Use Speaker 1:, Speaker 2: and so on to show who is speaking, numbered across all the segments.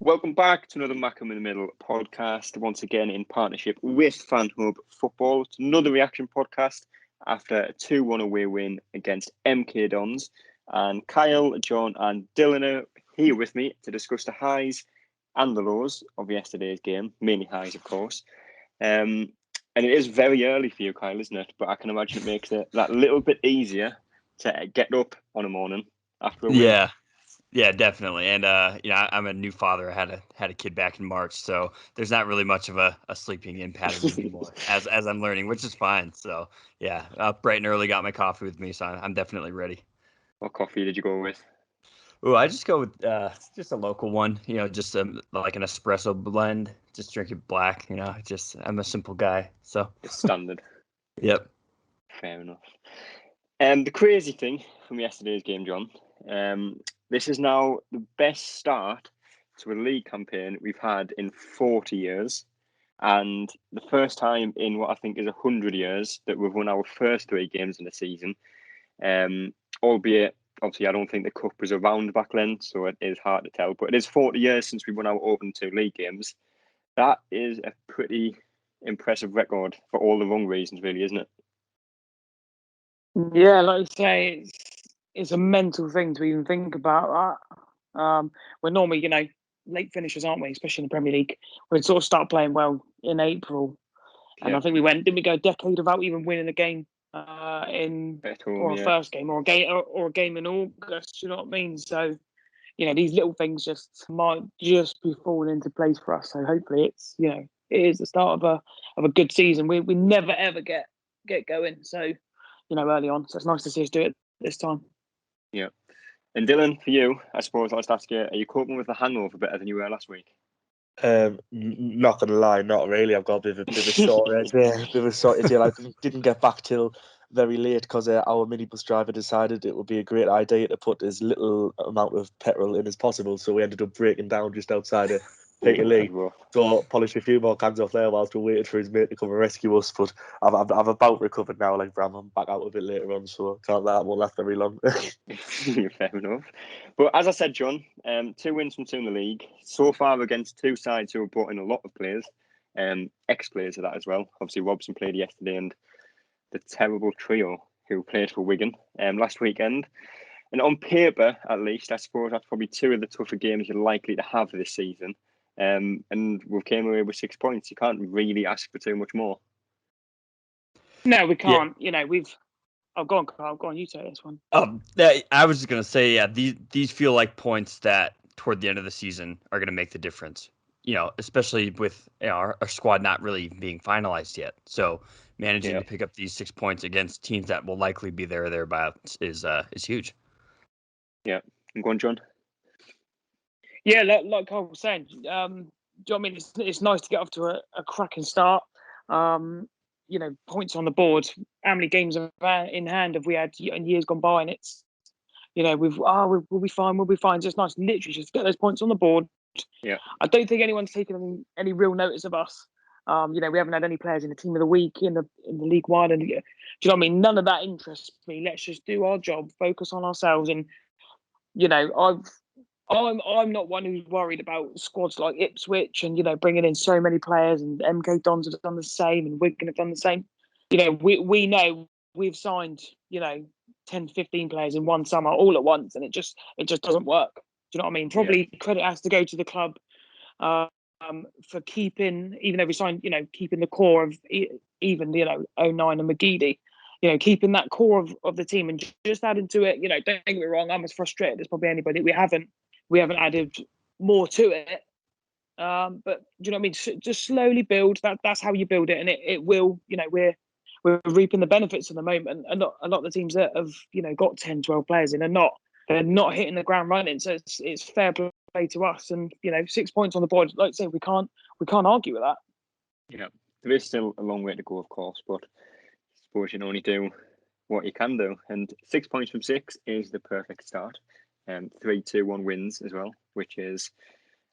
Speaker 1: Welcome back to another Mackham in the Middle podcast, once again in partnership with FanHub Football. It's another reaction podcast after a 2-1 away win against MK Dons. And Kyle, John and Dylan are here with me to discuss the highs and the lows of yesterday's game, mainly highs, of course. And it is very early for you, Kyle, isn't it? But I can imagine it makes it that little bit easier to get up on a morning after a win.
Speaker 2: Yeah, definitely. And I'm a new father. I had a kid back in March, so there's not really much of a sleeping in pattern anymore as I'm learning, which is fine. So yeah, up bright and early, got my coffee with me, so I'm definitely ready.
Speaker 1: What coffee did you go with?
Speaker 2: Oh, I just go with just a local one, just like an espresso blend. Just drink it black, I'm a simple guy, so
Speaker 1: It's standard.
Speaker 2: Yep.
Speaker 1: Fair enough. The crazy thing from yesterday's game, John, this is now the best start to a league campaign we've had in 40 years, and the first time in what I think is 100 years that we've won our first 3 games in the season. Albeit, obviously, I don't think the cup was around back then, so it is hard to tell. But it is 40 years since we won our opening 2 league games. That is a pretty impressive record for all the wrong reasons, really, isn't it?
Speaker 3: Yeah, like you say, it's a mental thing to even think about that. We're normally, late finishers, aren't we? Especially in the Premier League. We'd sort of start playing well in April, and I think didn't we go a decade without even winning a game first game or a game in August? You know what I mean? So, these little things just might just be falling into place for us. So hopefully, it is the start of a good season. We never ever get going. So, early on. So it's nice to see us do it this time.
Speaker 1: Yeah. And Dylan, for you, I suppose I'll just ask you, are you coping with the hangover better than you were last week?
Speaker 4: Not gonna lie, not really. I've got a bit of a sore head. I didn't get back till very late because our minibus driver decided it would be a great idea to put as little amount of petrol in as possible. So we ended up breaking down just outside of Peterlee. So polished a few more cans off there whilst we waited for his mate to come and rescue us. But I've about recovered now. Like Bram, I'm back out a bit later on, so can't that won't last very long.
Speaker 1: Fair enough. But as I said, John, 2 wins from 2 in the league so far against 2 sides who have brought in a lot of players, ex-players of that as well. Obviously, Robson played yesterday, and the terrible trio who played for Wigan last weekend. And on paper, at least, I suppose that's probably 2 of the tougher games you're likely to have this season. And we came away with 6 points. You can't really ask for too much more.
Speaker 3: No, we can't. Yeah. Go on, Carl. Go on, you take this one.
Speaker 2: I was just gonna say, yeah, these feel like points that toward the end of the season are gonna make the difference. Especially with our squad not really being finalized yet. So managing to pick up these 6 points against teams that will likely be there or thereabouts is huge.
Speaker 1: Yeah, go on, John.
Speaker 3: Yeah, like Carl was saying, do you know what I mean? It's nice to get off to a cracking start. Points on the board. How many games in hand have we had in years gone by? And it's, we'll be fine. We'll be fine. It's just nice, literally, just get those points on the board.
Speaker 1: Yeah,
Speaker 3: I don't think anyone's taken any real notice of us. We haven't had any players in the team of the week in the League One, and do you know what I mean? None of that interests me. Let's just do our job, focus on ourselves, and I'm not one who's worried about squads like Ipswich and bringing in so many players, and MK Dons have done the same, and Wigan have done the same. We know we've signed 10, 15 players in one summer all at once, and it just doesn't work. Do you know what I mean? Probably credit has to go to the club for keeping, even though we signed, keeping the core of even 09 and McGeady. Keeping that core of the team and just adding to it. Don't get me wrong, I'm as frustrated as probably anybody. We haven't added more to it. But do you know what I mean? Just slowly build. That's how you build it, and it will. We're reaping the benefits at the moment. And a lot of the teams that have got 10, 12 players in they're not hitting the ground running. So it's fair play to us. And 6 points on the board. Like I say, we can't argue with that.
Speaker 1: Yeah, there is still a long way to go, of course, but I suppose you can only do what you can do. And 6 points from 6 is the perfect start. 3-2-1 wins as well, which is,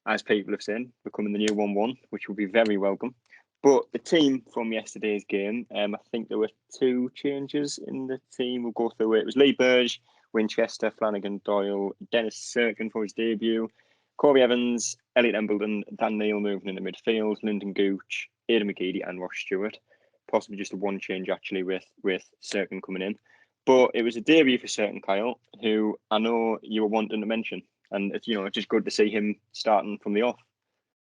Speaker 1: as people have said, becoming the new 1-1, which will be very welcome. But the team from yesterday's game, I think there were 2 changes in the team. We'll go through it. It was Lee Burge, Winchester, Flanagan, Doyle, Dennis Sirkin for his debut, Corey Evans, Elliot Embleton, Dan Neil moving into midfield, Lyndon Gooch, Aidan McGeady, and Ross Stewart. Possibly just a one change actually with Cirkin coming in. But it was a debut for Cirkin, Kyle, who I know you were wanting to mention. And it's just good to see him starting from the off.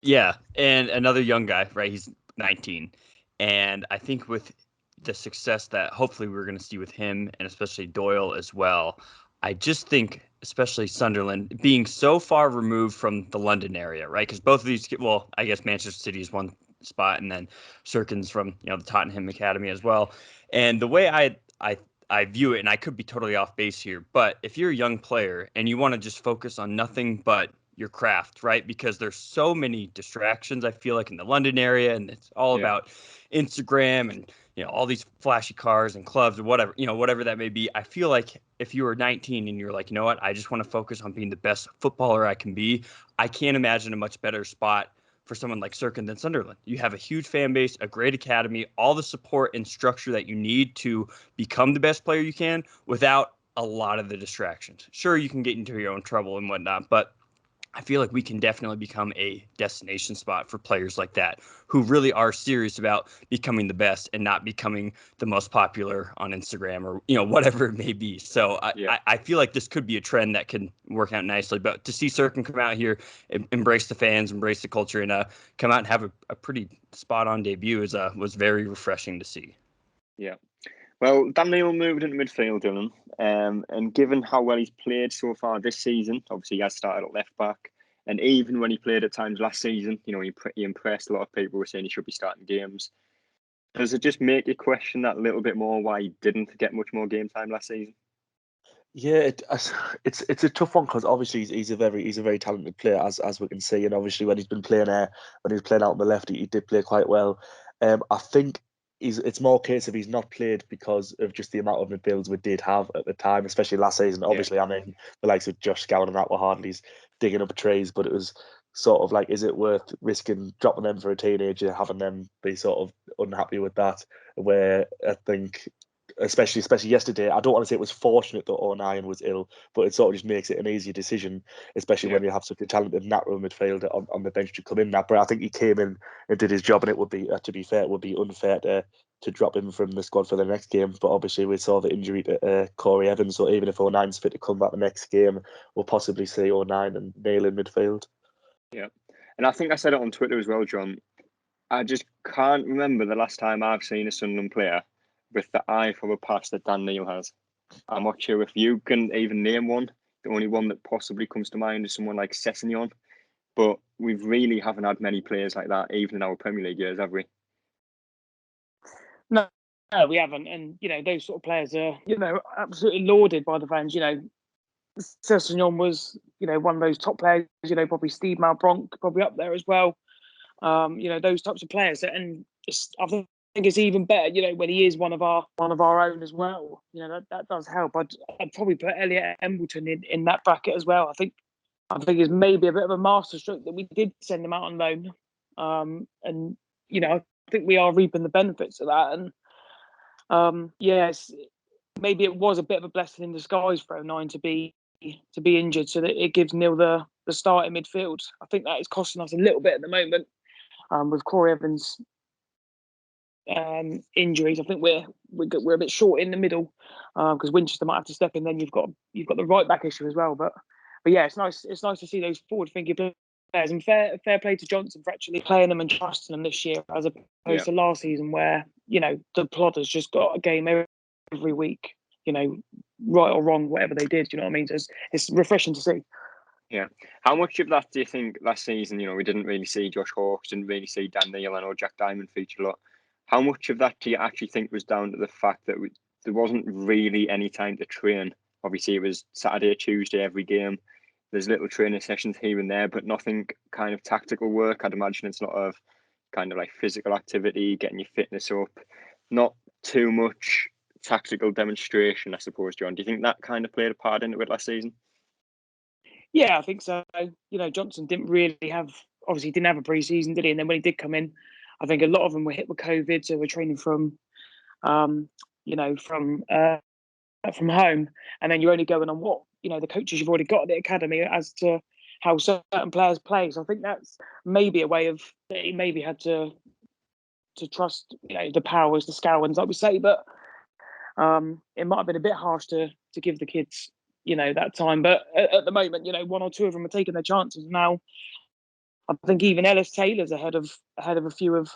Speaker 2: Yeah, and another young guy, right? He's 19. And I think with the success that hopefully we're going to see with him and especially Doyle as well, I just think especially Sunderland being so far removed from the London area, right? Because both of these, well, I guess Manchester City is one spot, and then Cirkin's from the Tottenham Academy as well. And the way I view it, and I could be totally off base here, but if you're a young player and you want to just focus on nothing but your craft, right? Because there's so many distractions, I feel like, in the London area, and it's all about Instagram and all these flashy cars and clubs or whatever, whatever that may be. I feel like if you were 19 and you're like, you know what, I just want to focus on being the best footballer I can be, I can't imagine a much better spot for someone like Cirkin than Sunderland. You have a huge fan base, a great academy, all the support and structure that you need to become the best player you can without a lot of the distractions. Sure, you can get into your own trouble and whatnot, but I feel like we can definitely become a destination spot for players like that who really are serious about becoming the best and not becoming the most popular on Instagram or whatever it may be. So I feel like this could be a trend that can work out nicely. But to see Cirkin come out here, embrace the fans, embrace the culture, and come out and have a pretty spot on debut was very refreshing to see.
Speaker 1: Yeah. Well, Dan Neil moved into midfield, Dylan, and given how well he's played so far this season, obviously he has started at left back, and even when he played at times last season, he impressed a lot of people. Were saying he should be starting games. Does it just make you question that a little bit more why he didn't get much more game time last season?
Speaker 4: Yeah, it's a tough one because obviously he's a very talented player as we can see, and obviously when he's been playing out on the left, he did play quite well. I think it's more a case of he's not played because of just the amount of midfields we did have at the time, especially last season. Obviously, I mean the likes of Josh Scowen and that were hardly digging up trees, but it was sort of like, is it worth risking dropping them for a teenager, having them be sort of unhappy with that? Where I think, especially yesterday, I don't want to say it was fortunate that O'Nien was ill, but it sort of just makes it an easier decision, especially when you have such a talented natural midfielder on the bench to come in. But I think he came in and did his job, and it would be, to be fair, it would be unfair to drop him from the squad for the next game. But obviously, we saw the injury to Corey Evans, so even if O'Nien's fit to come back the next game, we'll possibly see O'Nien and Neil in midfield.
Speaker 1: Yeah, and I think I said it on Twitter as well, John. I just can't remember the last time I've seen a Sunderland player with the eye for a pass that Dan Neil has. I'm not sure if you can even name one. The only one that possibly comes to mind is someone like Sessegnon. But we really haven't had many players like that, even in our Premier League years, have we?
Speaker 3: No, we haven't. And, those sort of players are, absolutely lauded by the fans. Sessegnon was, one of those top players, probably Steve Malbronk, probably up there as well. Those types of players. And I think it's even better, when he is one of our own as well. That does help. I'd probably put Elliot Embleton in that bracket as well. I think it's maybe a bit of a masterstroke that we did send him out on loan. And I think we are reaping the benefits of that. And yes, maybe it was a bit of a blessing in disguise for O'Nien to be injured, so that it gives Neil the start in midfield. I think that is costing us a little bit at the moment with Corey Evans' injuries. I think we're a bit short in the middle because Winchester might have to step in. Then you've got the right back issue as well. But yeah, it's nice to see those forward thinking players, and fair play to Johnson for actually playing them and trusting them this year, as opposed to last season where the plotters just got a game every week. Right or wrong, whatever they did. You know what I mean? So it's refreshing to see.
Speaker 1: Yeah. How much of that do you think last season, we didn't really see Josh Hawkes, didn't really see Dan Neil, I know Jack Diamond featured a lot. How much of that do you actually think was down to the fact that there wasn't really any time to train? Obviously, it was Saturday, Tuesday, every game. There's little training sessions here and there, but nothing kind of tactical work. I'd imagine it's a lot of kind of like physical activity, getting your fitness up, not too much tactical demonstration, I suppose, John. Do you think that kind of played a part into it last season?
Speaker 3: Yeah, I think so. Johnson didn't have a pre-season, did he? And then when he did come in, I think a lot of them were hit with COVID, so we're training from home, and then you're only going on what the coaches you've already got at the academy as to how certain players play. So I think that's maybe a way of that he maybe had to trust, the Powers, the Scowans, like we say, but it might have been a bit harsh to give the kids, that time. But at the moment, one or two of them are taking their chances now. I think even Ellis Taylor's ahead of a few of,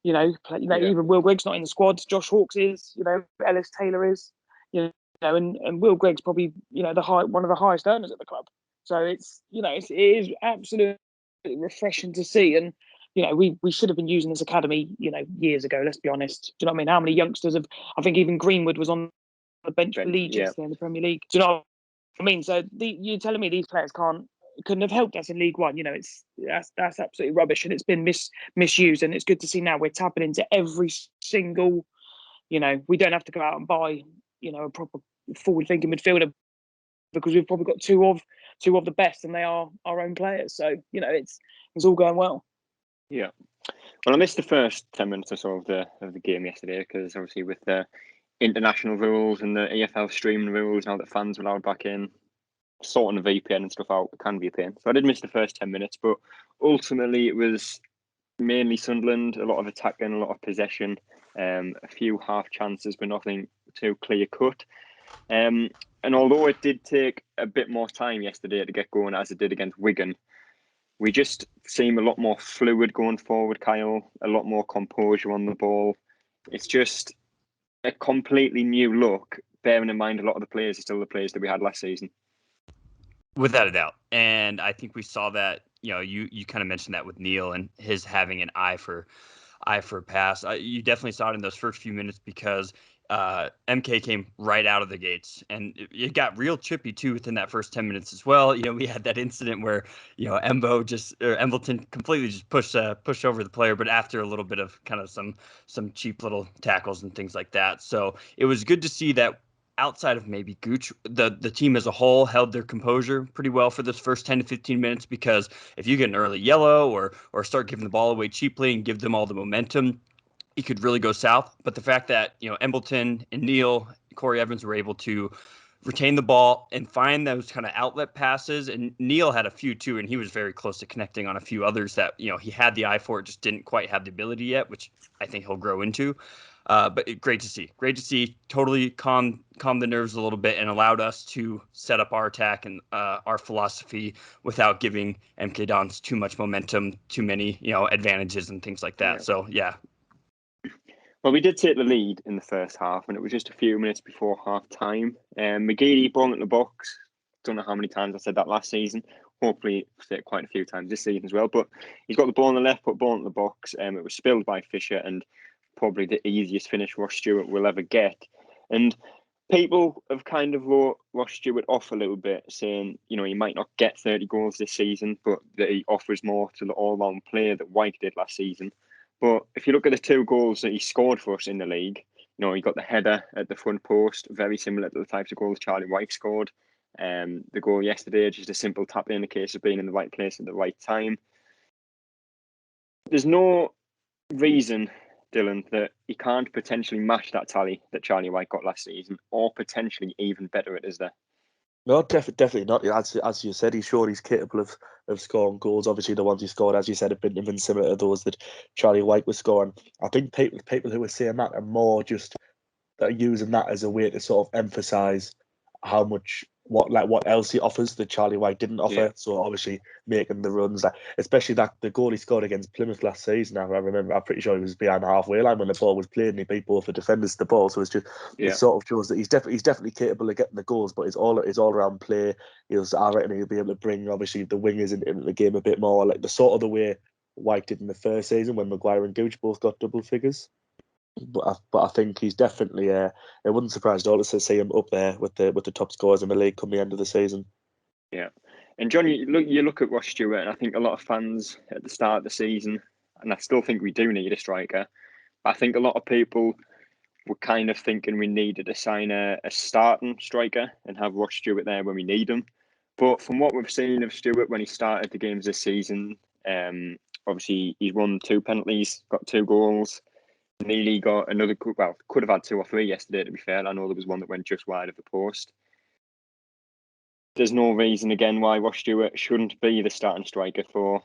Speaker 3: even Will Gregg's not in the squad. Josh Hawkes is, Ellis Taylor is, and Will Gregg's probably, one of the highest earners at the club. So it is absolutely refreshing to see. And we should have been using this academy, years ago. Let's be honest. Do you know what I mean? How many youngsters have? I think even Greenwood was on the bench for Leeds yesterday in the Premier League. Do you know what I mean? So you're telling me these players couldn't have helped us in League One? That's absolutely rubbish, and it's been misused. And it's good to see now we're tapping into every single. We don't have to go out and buy, a proper forward-thinking midfielder because we've probably got two of the best, and they are our own players. So it's all going well.
Speaker 1: Yeah. Well, I missed the first 10 minutes or so of the game yesterday because obviously with the international rules and the EFL streaming rules, now that fans are allowed back in, sorting the VPN and stuff out can be a pain. So I did miss the first 10 minutes, but ultimately it was mainly Sunderland, a lot of attacking, a lot of possession, a few half chances, but nothing too clear cut. And although it did take a bit more time yesterday to get going, as it did against Wigan, we just seem a lot more fluid going forward, Kyle, a lot more composure on the ball. It's just a completely new look, bearing in mind a lot of the players are still the players that we had last season.
Speaker 2: Without a doubt. And I think we saw that, you kind of mentioned that with Neil and his having an eye for pass. You definitely saw it in those first few minutes because MK came right out of the gates, and it got real chippy too within that first 10 minutes as well. We had that incident where Embleton completely just pushed over the player, but after a little bit of kind of some cheap little tackles and things like that. So it was good to see that outside of maybe Gooch, the team as a whole held their composure pretty well for those first 10 to 15 minutes, because if you get an early yellow or start giving the ball away cheaply and give them all the momentum, it could really go south. But the fact that, Embleton and Neil, Corey Evans were able to retain the ball and find those kind of outlet passes, and Neil had a few too, and he was very close to connecting on a few others that, he had the eye for, it just didn't quite have the ability yet, which I think he'll grow into. But great to see. Totally calm the nerves a little bit and allowed us to set up our attack and our philosophy without giving MK Dons too much momentum, too many advantages and things like that. Yeah. So yeah.
Speaker 1: Well, we did take the lead in the first half, and it was just a few minutes before half time. McGeady ball in the box. Don't know how many times I said that last season. Hopefully, I've said it quite a few times this season as well. But he's got the ball on the left, put ball in the box. It was spilled by Fisher, and probably the easiest finish Ross Stewart will ever get. And people have kind of wrote Ross Stewart off a little bit, saying, he might not get 30 goals this season, but that he offers more to the all-round player that White did last season. But if you look at the 2 goals that he scored for us in the league, he got the header at the front post, very similar to the types of goals Charlie White scored. The goal yesterday, just a simple tap in the case of being in the right place at the right time. There's no reason, Dylan, that he can't potentially match that tally that Charlie White got last season, or potentially even better it, is there?
Speaker 4: No, definitely not. As you said, he's sure he's capable of scoring goals. Obviously, the ones he scored, as you said, have been similar to those that Charlie White was scoring. I think people who are saying that are more just using that as a way to sort of emphasise how much what else he offers that Charlie White didn't offer. Yeah. So obviously making the runs, especially the goal he scored against Plymouth last season. I remember, I'm pretty sure he was behind the halfway line when the ball was played, and he beat both the defenders to the ball. So it sort of shows that he's definitely capable of getting the goals, but it's all around play. I reckon he'll be able to bring obviously the wingers into the game a bit more, like the way White did in the first season when Maguire and Gooch both got double figures. But I think he's definitely. It wouldn't surprise me to see him up there with the top scorers in the league come the end of the season.
Speaker 1: Yeah, and John, you look at Ross Stewart, and I think a lot of fans at the start of the season, and I still think we do need a striker. But I think a lot of people were kind of thinking we needed to sign a starting striker and have Ross Stewart there when we need him. But from what we've seen of Stewart when he started the games this season, obviously he's won 2 penalties, got 2 goals. Nearly got another, well, could have had 2 or 3 yesterday, to be fair. I know there was one that went just wide of the post. there's no reason again why Ross Stewart shouldn't be the starting striker for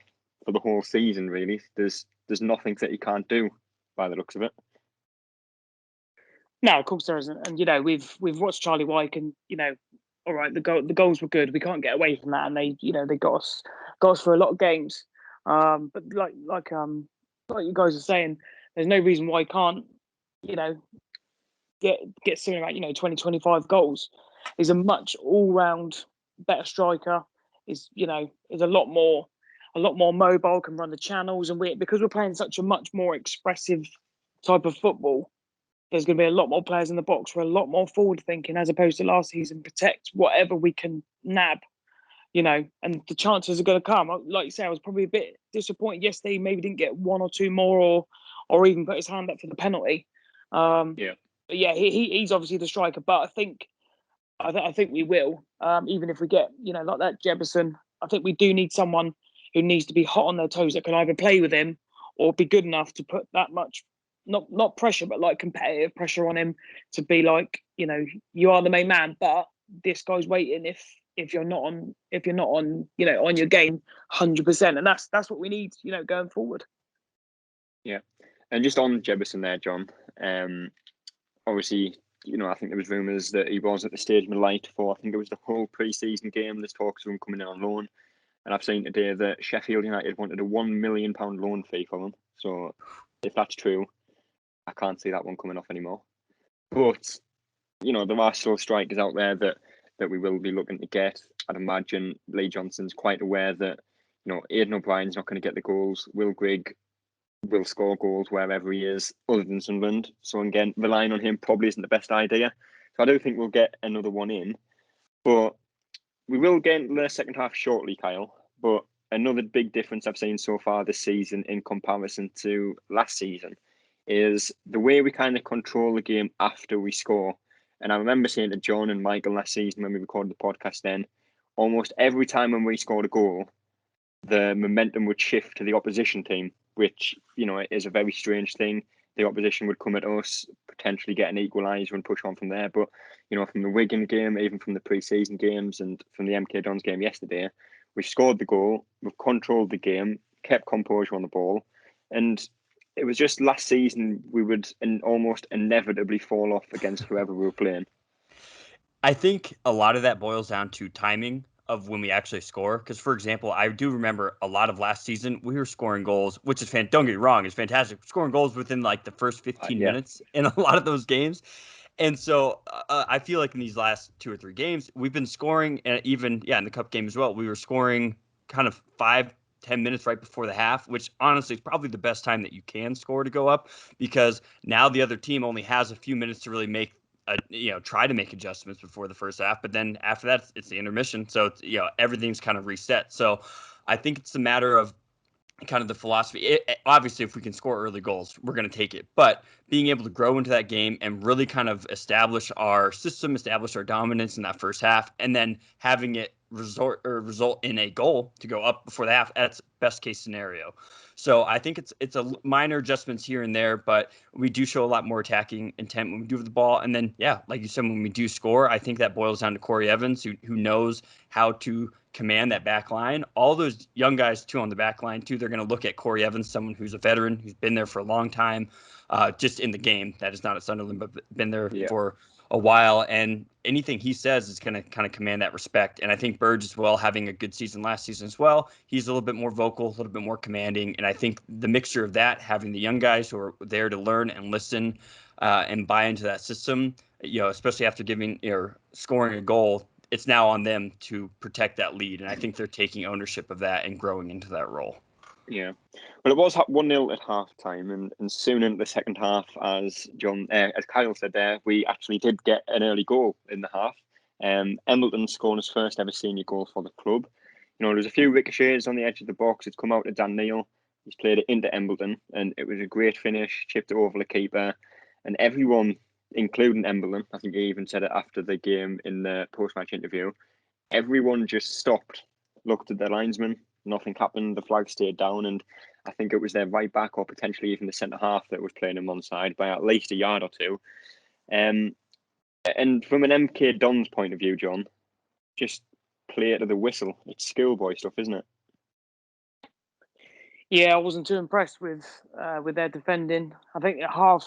Speaker 1: the whole season. Really, there's nothing that he can't do by the looks of it.
Speaker 3: No, of course there isn't. And we've watched Charlie Wyke, and all right, the goals were good. We can't get away from that, and they got us for a lot of games. But like you guys are saying, there's no reason why he can't get something like 20, 25 goals. He's a much all round better striker. Is a lot more mobile, can run the channels, and because we're playing such a much more expressive type of football, there's going to be a lot more players in the box. We're a lot more forward thinking as opposed to last season. Protect whatever we can nab, and the chances are going to come. Like you say, I was probably a bit disappointed yesterday. He maybe didn't get one or two more, or even put his hand up for the penalty. But yeah, he's obviously the striker. But I think we will, even if we get like that Jefferson. I think we do need someone who needs to be hot on their toes that can either play with him or be good enough to put that much. Not pressure, but like competitive pressure on him to be like, you are the main man, but this guy's waiting if you're not on on your game 100%, and that's what we need going forward.
Speaker 1: Yeah, and just on Jefferson there, John. Obviously, I think there was rumours that he was at the Stadium of Light for, I think it was the whole pre-season game. There's talks of him coming in on loan, and I've seen today that Sheffield United wanted a £1 million loan fee for him. So if that's true, I can't see that one coming off anymore. But, there are still strikers out there that we will be looking to get. I'd imagine Lee Johnson's quite aware that, Aidan O'Brien's not going to get the goals. Will Grigg will score goals wherever he is, other than Sunderland. So again, relying on him probably isn't the best idea. So I don't think we'll get another one in. But we will get into the second half shortly, Kyle. But another big difference I've seen so far this season in comparison to last season is the way we kind of control the game after we score. And I remember saying to John and Michael last season when we recorded the podcast then, almost every time when we scored a goal, the momentum would shift to the opposition team, which, is a very strange thing. The opposition would come at us, potentially get an equaliser and push on from there. But, from the Wigan game, even from the pre-season games and from the MK Dons game yesterday, we scored the goal, we've controlled the game, kept composure on the ball, and it was just last season we would almost inevitably fall off against whoever we were playing.
Speaker 2: I think a lot of that boils down to timing of when we actually score. Because, for example, I do remember a lot of last season, we were scoring goals, which is don't get me wrong, it's fantastic. Scoring goals within like the first 15 minutes in a lot of those games. And so I feel like in these last 2 or 3 games, we've been scoring, and even, in the cup game as well, we were scoring kind of 5-10 minutes right before the half, which honestly is probably the best time that you can score to go up, because now the other team only has a few minutes to really make try to make adjustments before the first half, but then after that it's the intermission, so it's, everything's kind of reset. So I think it's a matter of kind of the philosophy. Obviously, if we can score early goals, we're going to take it, but being able to grow into that game and really kind of establish our system, establish our dominance in that first half, and then having it result in a goal to go up before the half, that's best case scenario. So I think it's a minor adjustments here and there, but we do show a lot more attacking intent when we do with the ball. And then, like you said, when we do score, I think that boils down to Corey Evans, who knows how to command that back line. All those young guys, too, on the back line, too, they're going to look at Corey Evans, someone who's a veteran, who's been there for a long time, just in the game. That is not at Sunderland, but been there for a while. And anything he says is going to kind of command that respect. And I think Burge as well, having a good season last season as well, he's a little bit more vocal, a little bit more commanding. And I think the mixture of that, having the young guys who are there to learn and listen and buy into that system, especially after scoring a goal, it's now on them to protect that lead. And I think they're taking ownership of that and growing into that role.
Speaker 1: Yeah. Well, it was 1-0 at half time, and soon into the second half, as Kyle said there, we actually did get an early goal in the half. Embleton scored his first ever senior goal for the club. There's a few ricochets on the edge of the box. It's come out to Dan Neil. He's played it into Embleton, and it was a great finish, chipped it over the keeper. And everyone, including Embleton, I think he even said it after the game in the post-match interview, everyone just stopped, looked at their linesman. Nothing happened. The flag stayed down, and I think it was their right back or potentially even the centre half that was playing him onside by at least a yard or two. And from an MK Dons point of view, John, just play to the whistle. It's schoolboy stuff, isn't it?
Speaker 3: Yeah, I wasn't too impressed with their defending. I think the half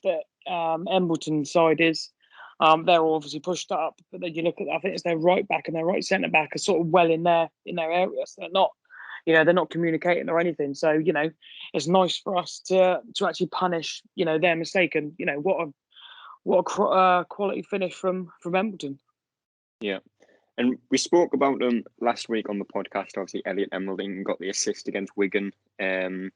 Speaker 3: that Embleton side is, they're obviously pushed up. But then you look at, I think it's their right back and their right centre back are sort of well in their area. So they're not, they're not communicating or anything. So it's nice for us to actually punish their mistake. And what a quality finish from Embleton.
Speaker 1: Yeah. And we spoke about them last week on the podcast. Obviously, Elliot Embleton got the assist against Wigan. And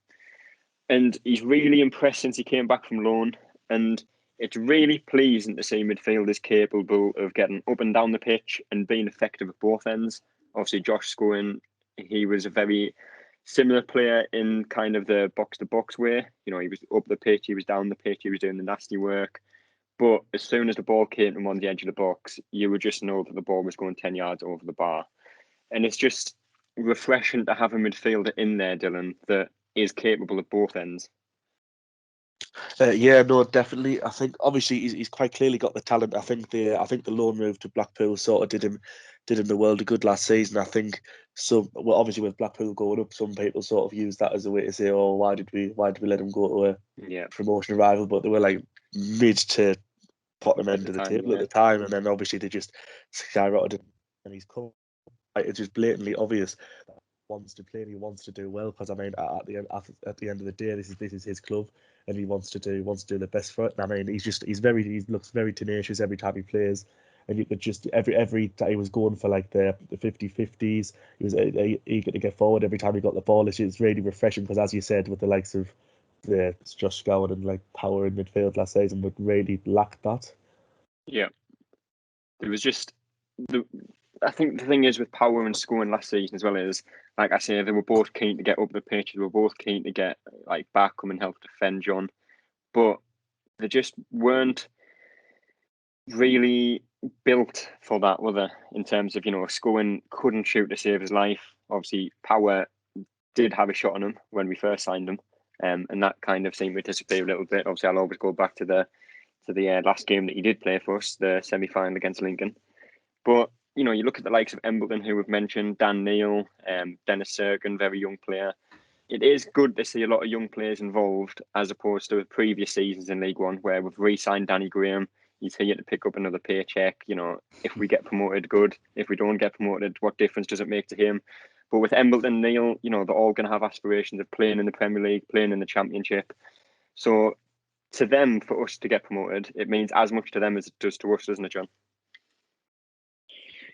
Speaker 1: he's really impressed since he came back from loan. And it's really pleasing to see midfielders capable of getting up and down the pitch and being effective at both ends. Obviously, Josh Scowen, he was a very similar player in kind of the box-to-box way. He was up the pitch, he was down the pitch, he was doing the nasty work. But as soon as the ball came from on the edge of the box, you would just know that the ball was going 10 yards over the bar. And it's just refreshing to have a midfielder in there, Dylan, that is capable of both ends.
Speaker 4: Yeah, no, definitely. I think obviously he's quite clearly got the talent. I think the loan move to Blackpool sort of did him the world of good last season. I think obviously with Blackpool going up, some people sort of use that as a way to say, oh, why did we let him go to a promotion rival? But they were like mid to bottom end of the table at the time, and then obviously they just skyrocketed, and he's come. It's just blatantly obvious that he wants to play and he wants to do well, because I mean at the end of the day, this is his club, and he wants to do the best for it. And I mean he looks very tenacious every time he plays, and you could just every time he was going for like the 50-50s, he was eager to get forward every time he got the ball. It's really refreshing, because as you said, with the likes of the Josh Scowen and like power in midfield last season, would really lack that.
Speaker 1: Yeah, it was just I think the thing is with Power and Scowen last season as well is, like I say, they were both keen to get up the pitch. They were both keen to get like back, come and help defend John, but they just weren't really built for that, were they? In terms of Scowen couldn't shoot to save his life. Obviously, Power did have a shot on him when we first signed him, and that kind of seemed to disappear a little bit. Obviously, I'll always go back to the last game that he did play for us, the semi-final against Lincoln. But you look at the likes of Embleton, who we've mentioned, Dan Neil, Dennis Serkin, very young player. It is good to see a lot of young players involved, as opposed to previous seasons in League One, where we've re-signed Danny Graham. He's here to pick up another paycheck. If we get promoted, good. If we don't get promoted, what difference does it make to him? But with Embleton, Neil, they're all going to have aspirations of playing in the Premier League, playing in the Championship. So to them, for us to get promoted, it means as much to them as it does to us, doesn't it, John?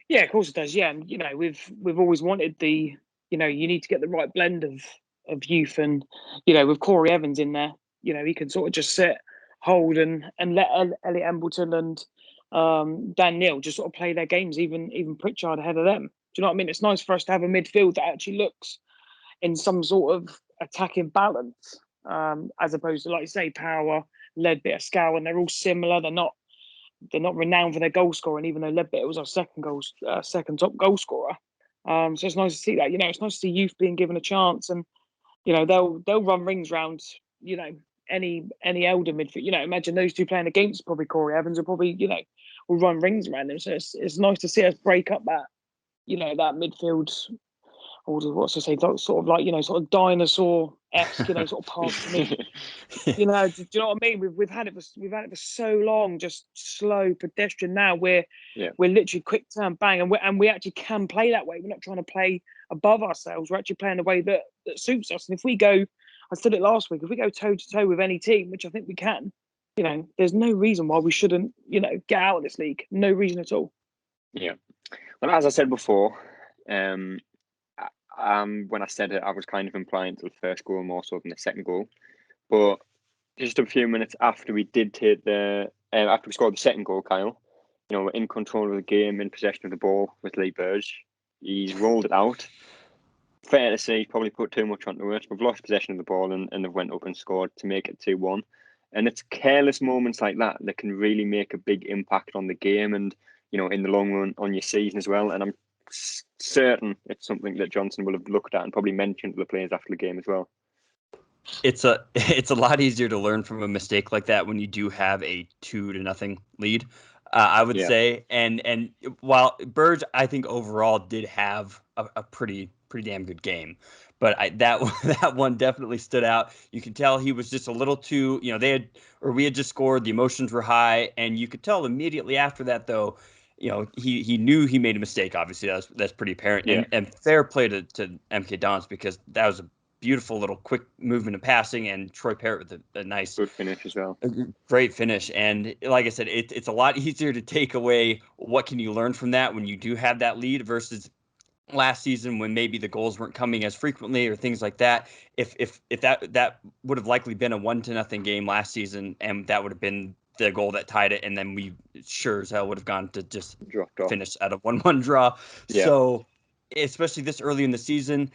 Speaker 3: Yeah, of course it does. Yeah, and we've always wanted you need to get the right blend of youth, and with Corey Evans in there, he can sort of just sit, hold, and let Elliot Embleton and Dan Neil just sort of play their games, even Pritchard ahead of them. Do you know what I mean? It's nice for us to have a midfield that actually looks in some sort of attacking balance, as opposed to, like you say, Power, Leadbitter, Scowen. They're all similar. They're not renowned for their goal scoring, even though Leadbitter was our second top goal scorer. So it's nice to see that. It's nice to see youth being given a chance, and they'll run rings round any elder midfield. Imagine those two playing against probably Corey Evans, will probably will run rings around them. So it's nice to see us break up that that midfield. Or what's to say, sort of like sort of dinosaur-esque, sort of past me. Do you know what I mean? We've had it for so long, just slow pedestrian. Now we're literally quick turn bang, and we actually can play that way. We're not trying to play above ourselves. We're actually playing the way that suits us. And if we go, I said it last week, if we go toe to toe with any team, which I think we can, there's no reason why we shouldn't, get out of this league. No reason at all.
Speaker 1: Yeah. Well, as I said before, when I said it, I was kind of implying to the first goal more so than the second goal. But just a few minutes after we did take after we scored the second goal, Kyle, we're in control of the game, in possession of the ball with Lee Burge. He's rolled it out. Fair to say, he's probably put too much onto it. We've lost possession of the ball and they've went up and scored to make it 2-1. And it's careless moments like that that can really make a big impact on the game and, in the long run on your season as well. And I'm certain it's something that Johnson will have looked at and probably mentioned to the players after the game as well.
Speaker 2: It's a lot easier to learn from a mistake like that when you do have a 2-0 lead. I would
Speaker 1: Yeah.
Speaker 2: say. And while Burge, I think overall did have a pretty damn good game, but that that one definitely stood out. You could tell he was just a little too, we had just scored, the emotions were high, and you could tell immediately after that, though, he knew he made a mistake. Obviously, that's pretty apparent.
Speaker 1: Yeah.
Speaker 2: And fair play to MK Dons, because that was a beautiful little quick movement of passing, and Troy Parrott with a nice,
Speaker 1: Good finish as well.
Speaker 2: a great finish. And like I said, it's a lot easier to take away what can you learn from that when you do have that lead versus last season when maybe the goals weren't coming as frequently or things like that. If that would have likely been a 1-0 game last season, and that would have been the goal that tied it, and then we sure as hell would have gone to just
Speaker 1: Dropped off.
Speaker 2: finish at a 1-1 draw.
Speaker 1: Yeah.
Speaker 2: So especially this early in the season,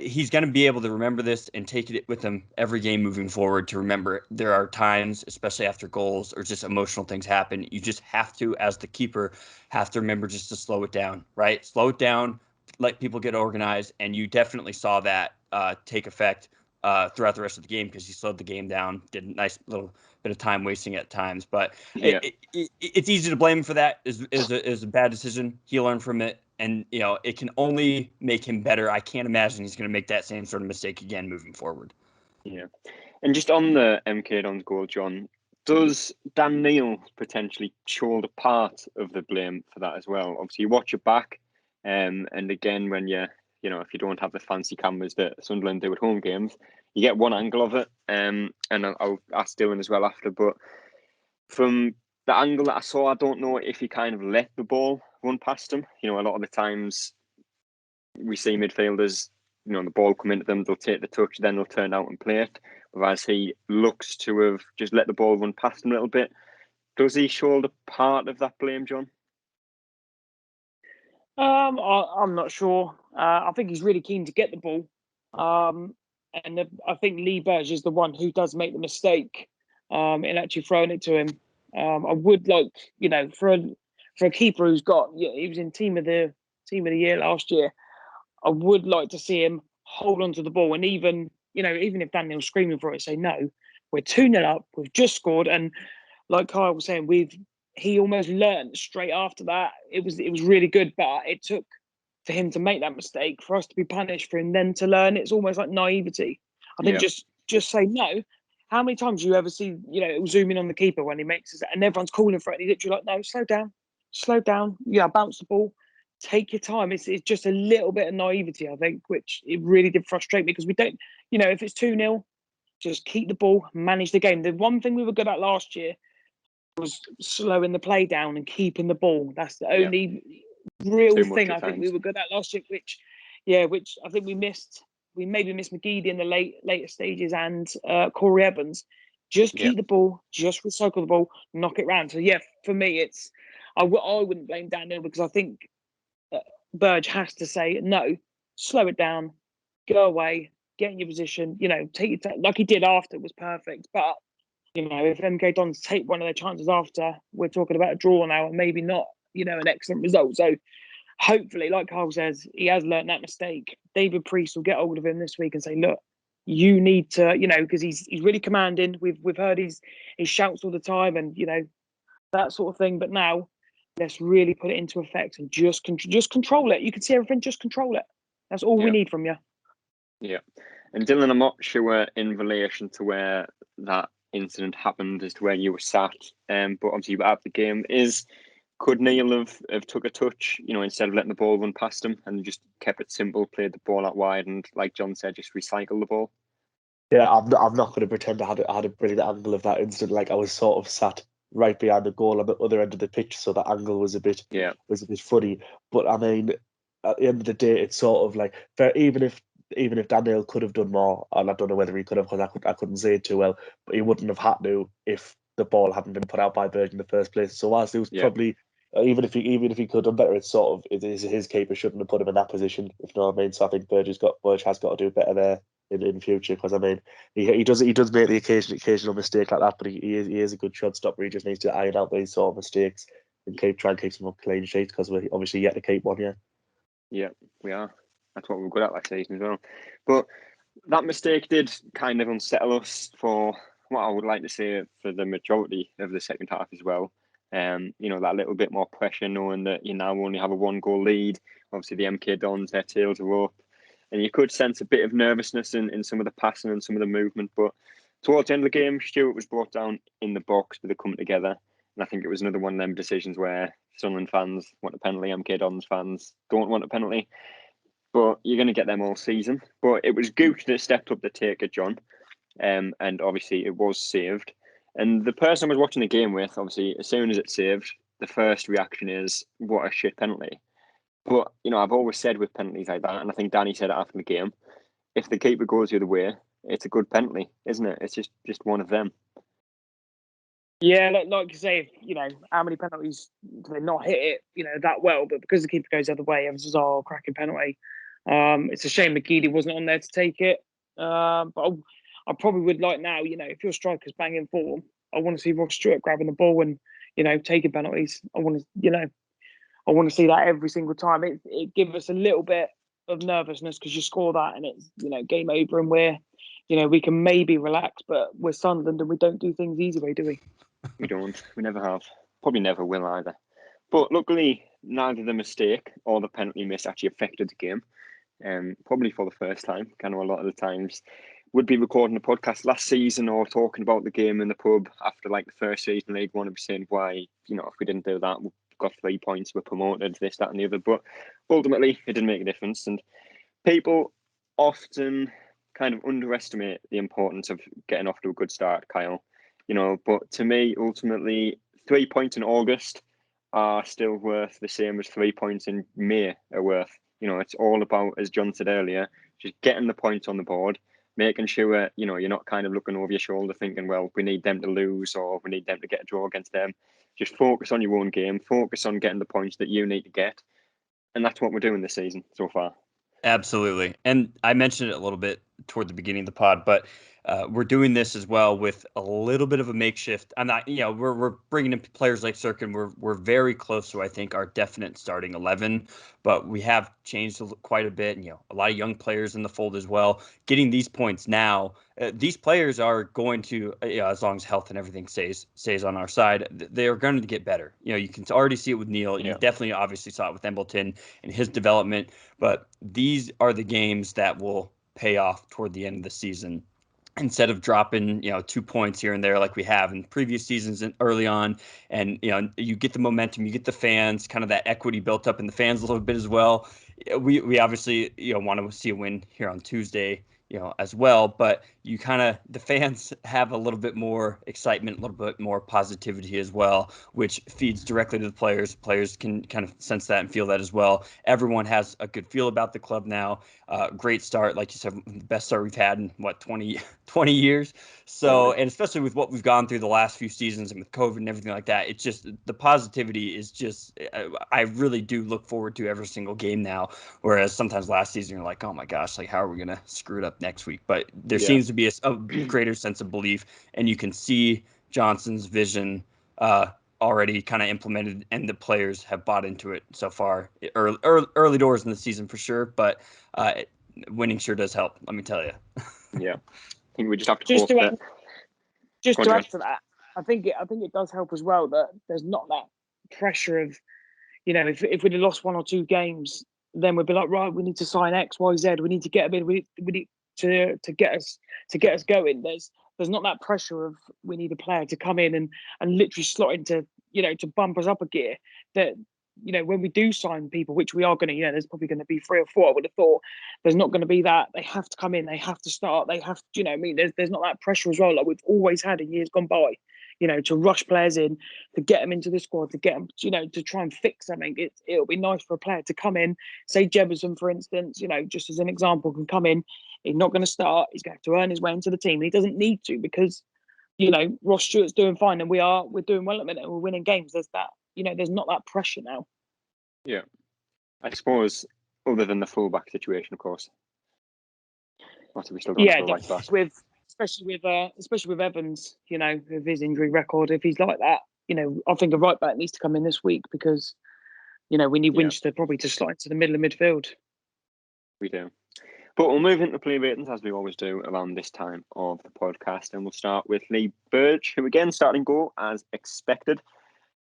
Speaker 2: he's going to be able to remember this and take it with him every game moving forward, to remember there are times, especially after goals or just emotional things happen, you just have to, as the keeper, have to remember just to slow it down, right? Slow it down, let people get organized. And you definitely saw that take effect throughout the rest of the game, because he slowed the game down, did a nice little bit of time wasting at times. But
Speaker 1: Yeah.
Speaker 2: it's easy to blame him for that. Is a bad decision. He learned from it, and it can only make him better. I can't imagine he's going to make that same sort of mistake again moving forward.
Speaker 1: Yeah. And just on the MK Dons goal, John, does Dan Neil potentially shoulder part of the blame for that as well? Obviously, you watch it back, and again, when if you don't have the fancy cameras that Sunderland do at home games, you get one angle of it. And I'll ask Dylan as well after. But from the angle that I saw, I don't know if he kind of let the ball run past him. A lot of the times we see midfielders, the ball come into them, they'll take the touch, then they'll turn out and play it. Whereas he looks to have just let the ball run past him a little bit. Does he shoulder part of that blame, John?
Speaker 3: I'm not sure. I think he's really keen to get the ball. And I think Lee Burge is the one who does make the mistake in actually throwing it to him. I would like, for a keeper who's got, he was in team of the year last year. I would like to see him hold on to the ball, and even if Daniel's screaming for it, say no. We're 2-0 up. We've just scored, and like Kyle was saying, he almost learned straight after that. It was really good, but it took for him to make that mistake, for us to be punished, for him then to learn. It's almost like naivety. I think just say no. How many times do you ever see, zoom in on the keeper when he makes it, and everyone's calling for it, and he's literally like, no, slow down. Yeah, bounce the ball. Take your time. It's just a little bit of naivety, I think, which it really did frustrate me, because we don't, if it's 2-0, just keep the ball, manage the game. The one thing we were good at last year was slowing the play down and keeping the ball. That's the only real thing I think we were good at last year, which I think we missed. We maybe missed McGeady in the later stages, and Corey Evans. Just keep the ball, just recycle the ball, knock it round. So for me, I wouldn't blame Daniel, because I think Burge has to say no, slow it down, go away, get in your position. Take your time, like he did after, was perfect. But if MK Dons take one of their chances after, we're talking about a draw now, and maybe not, an excellent result. So hopefully, like Carl says, he has learnt that mistake. David Priest will get hold of him this week and say, look, you need to, because he's really commanding. We've heard his shouts all the time, and that sort of thing. But now, let's really put it into effect and just control it. You can see everything. Just control it. That's all we need from you. Yeah.
Speaker 1: And Dylan, I'm not sure in relation to where that incident happened as to where you were sat, but obviously you were at the game. Could Neil have took a touch, instead of letting the ball run past him, and just kept it simple, played the ball out wide, and like John said, just recycle the ball?
Speaker 4: Yeah, I'm not going to pretend I had a brilliant angle of that incident. Like, I was sort of sat right behind the goal on the other end of the pitch, so that angle was a bit funny. But I mean, at the end of the day, it's sort of like, even if Daniel could have done more, and I don't know whether he could have, because I couldn't say it too well, but he wouldn't have had to if the ball hadn't been put out by Burge in the first place. So whilst it was probably, even if he could have done better, it's sort of, his keeper shouldn't have put him in that position, if you know what I mean. So I think Burge has got to do better there in future, because I mean, he does make the occasional mistake like that, but he is a good shot stopper. He just needs to iron out these sort of mistakes and try and keep some clean sheets, because we're obviously yet to keep one.
Speaker 1: Yeah, we are. That's what we were good at last season as well. But that mistake did kind of unsettle us for what I would like to say for the majority of the second half as well. That little bit more pressure, knowing that you now only have a 1-goal lead. Obviously, the MK Dons, their tails are up, and you could sense a bit of nervousness in some of the passing and some of the movement. But towards the end of the game, Stewart was brought down in the box with the coming together, and I think it was another one of them decisions where Sunderland fans want a penalty, MK Dons fans don't want a penalty. But you're going to get them all season. But it was Gooch that stepped up to take it, John, and obviously it was saved. And the person I was watching the game with, obviously, as soon as it's saved, the first reaction is, what a shit penalty. But, I've always said with penalties like that, and I think Danny said it after the game, if the keeper goes the other way, it's a good penalty, isn't it? It's just one of them.
Speaker 3: Yeah, like you say, how many penalties do they not hit it, that well? But because the keeper goes the other way, everyone's just, cracking penalty. It's a shame McGeady wasn't on there to take it. But I probably would like now, if your striker's banging form, I want to see Ross Stewart grabbing the ball and, taking penalties. I want to see that every single time. It gives us a little bit of nervousness because you score that and it's, game over and we can maybe relax, but we're Sunderland and we don't do things easy way, do we?
Speaker 1: We don't. We never have. Probably never will either. But luckily, neither the mistake or the penalty miss actually affected the game. Probably for the first time. I know a lot of the times would be recording a podcast last season or talking about the game in the pub after like the first season League One and be saying why, if we didn't do that, we got 3 points, we're promoted, this, that and the other. But ultimately, it didn't make a difference. And people often kind of underestimate the importance of getting off to a good start, Kyle. But to me, ultimately, 3 points in August are still worth the same as 3 points in May are worth. It's all about, as John said earlier, just getting the points on the board, making sure, you're not kind of looking over your shoulder thinking, well, we need them to lose or we need them to get a draw against them. Just focus on your own game, focus on getting the points that you need to get. And that's what we're doing this season so far.
Speaker 2: Absolutely. And I mentioned it a little bit toward the beginning of the pod, but we're doing this as well with a little bit of a makeshift. I'm not, we're bringing in players like Sirkin. We're very close to, I think, our definite starting 11, but we have changed quite a bit. And, a lot of young players in the fold as well. Getting these points now, these players are going to, as long as health and everything stays on our side, they are going to get better. You can already see it with Neil. You definitely obviously saw it with Embleton and his development, but these are the games that will pay off toward the end of the season. Instead of dropping, 2 points here and there like we have in previous seasons and early on, and you get the momentum, you get the fans, kind of that equity built up in the fans a little bit as well. We obviously want to see a win here on Tuesday, as well, but the fans have a little bit more excitement, a little bit more positivity as well, which feeds directly to the players. Players can kind of sense that and feel that as well. Everyone has a good feel about the club now. Great start, like you said, the best start we've had in 20 years. So, and especially with what we've gone through the last few seasons and with COVID and everything like that, it's just the positivity is just, I really do look forward to every single game now. Whereas sometimes last season you're like, oh my gosh, like how are we going to screw it up next week? But there seems to be a greater sense of belief, and you can see Johnson's vision already kind of implemented, and the players have bought into it so far. Early doors in the season for sure, but winning sure does help. Let me tell you.
Speaker 1: Yeah, I think we just have to
Speaker 3: just to
Speaker 1: that.
Speaker 3: add, just to add to that. I think it does help as well that there's not that pressure of, if we'd have lost 1 or 2 games, then we'd be like, right, we need to sign X, Y, Z. We need to get a bit. We need to get us going. There's not that pressure of we need a player to come in and literally slot into, to bump us up a gear. That, when we do sign people, which we are going to, there's probably going to be 3 or 4. I would have thought there's not going to be that they have to come in, they have to start, they have to, there's not that pressure as well like we've always had in years gone by. To rush players in, to get them into the squad, to get them, to try and fix something. It'll be nice for a player to come in, say Jefferson, for instance, just as an example, can come in. He's not going to start. He's going to have to earn his way into the team. He doesn't need to because, Ross Stewart's doing fine and we're doing well at the minute. We're winning games. There's that, there's not that pressure now.
Speaker 1: Yeah, I suppose other than the fullback situation, of course. What have we still got?
Speaker 3: Yeah, especially with Evans, with his injury record. If he's like that, I think a right back needs to come in this week because, we need Winchester probably to slide to the middle of midfield.
Speaker 1: We do. But we'll move into play ratings as we always do around this time of the podcast, and we'll start with Lee Burge, who again starting goal as expected.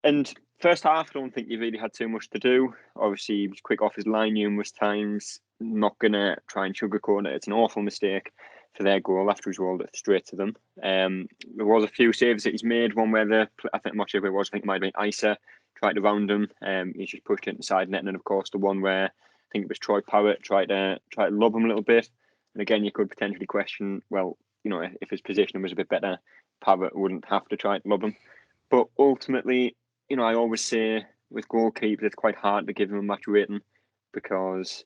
Speaker 1: And first half, I don't think he really had too much to do. Obviously, he was quick off his line numerous times. Not going to try and sugarcoat it. It's an awful mistake for their goal after he's rolled it straight to them. There was a few saves that he's made. One where I'm not sure who it was. I think it might have been Isa tried to round him. He's just pushed it inside net. And then, of course, the one where I think it was Troy Powett tried to lob him a little bit. And again, you could potentially question, well, if his positioning was a bit better, Powett wouldn't have to try to lob him. But ultimately, I always say with goalkeepers, it's quite hard to give them a match rating because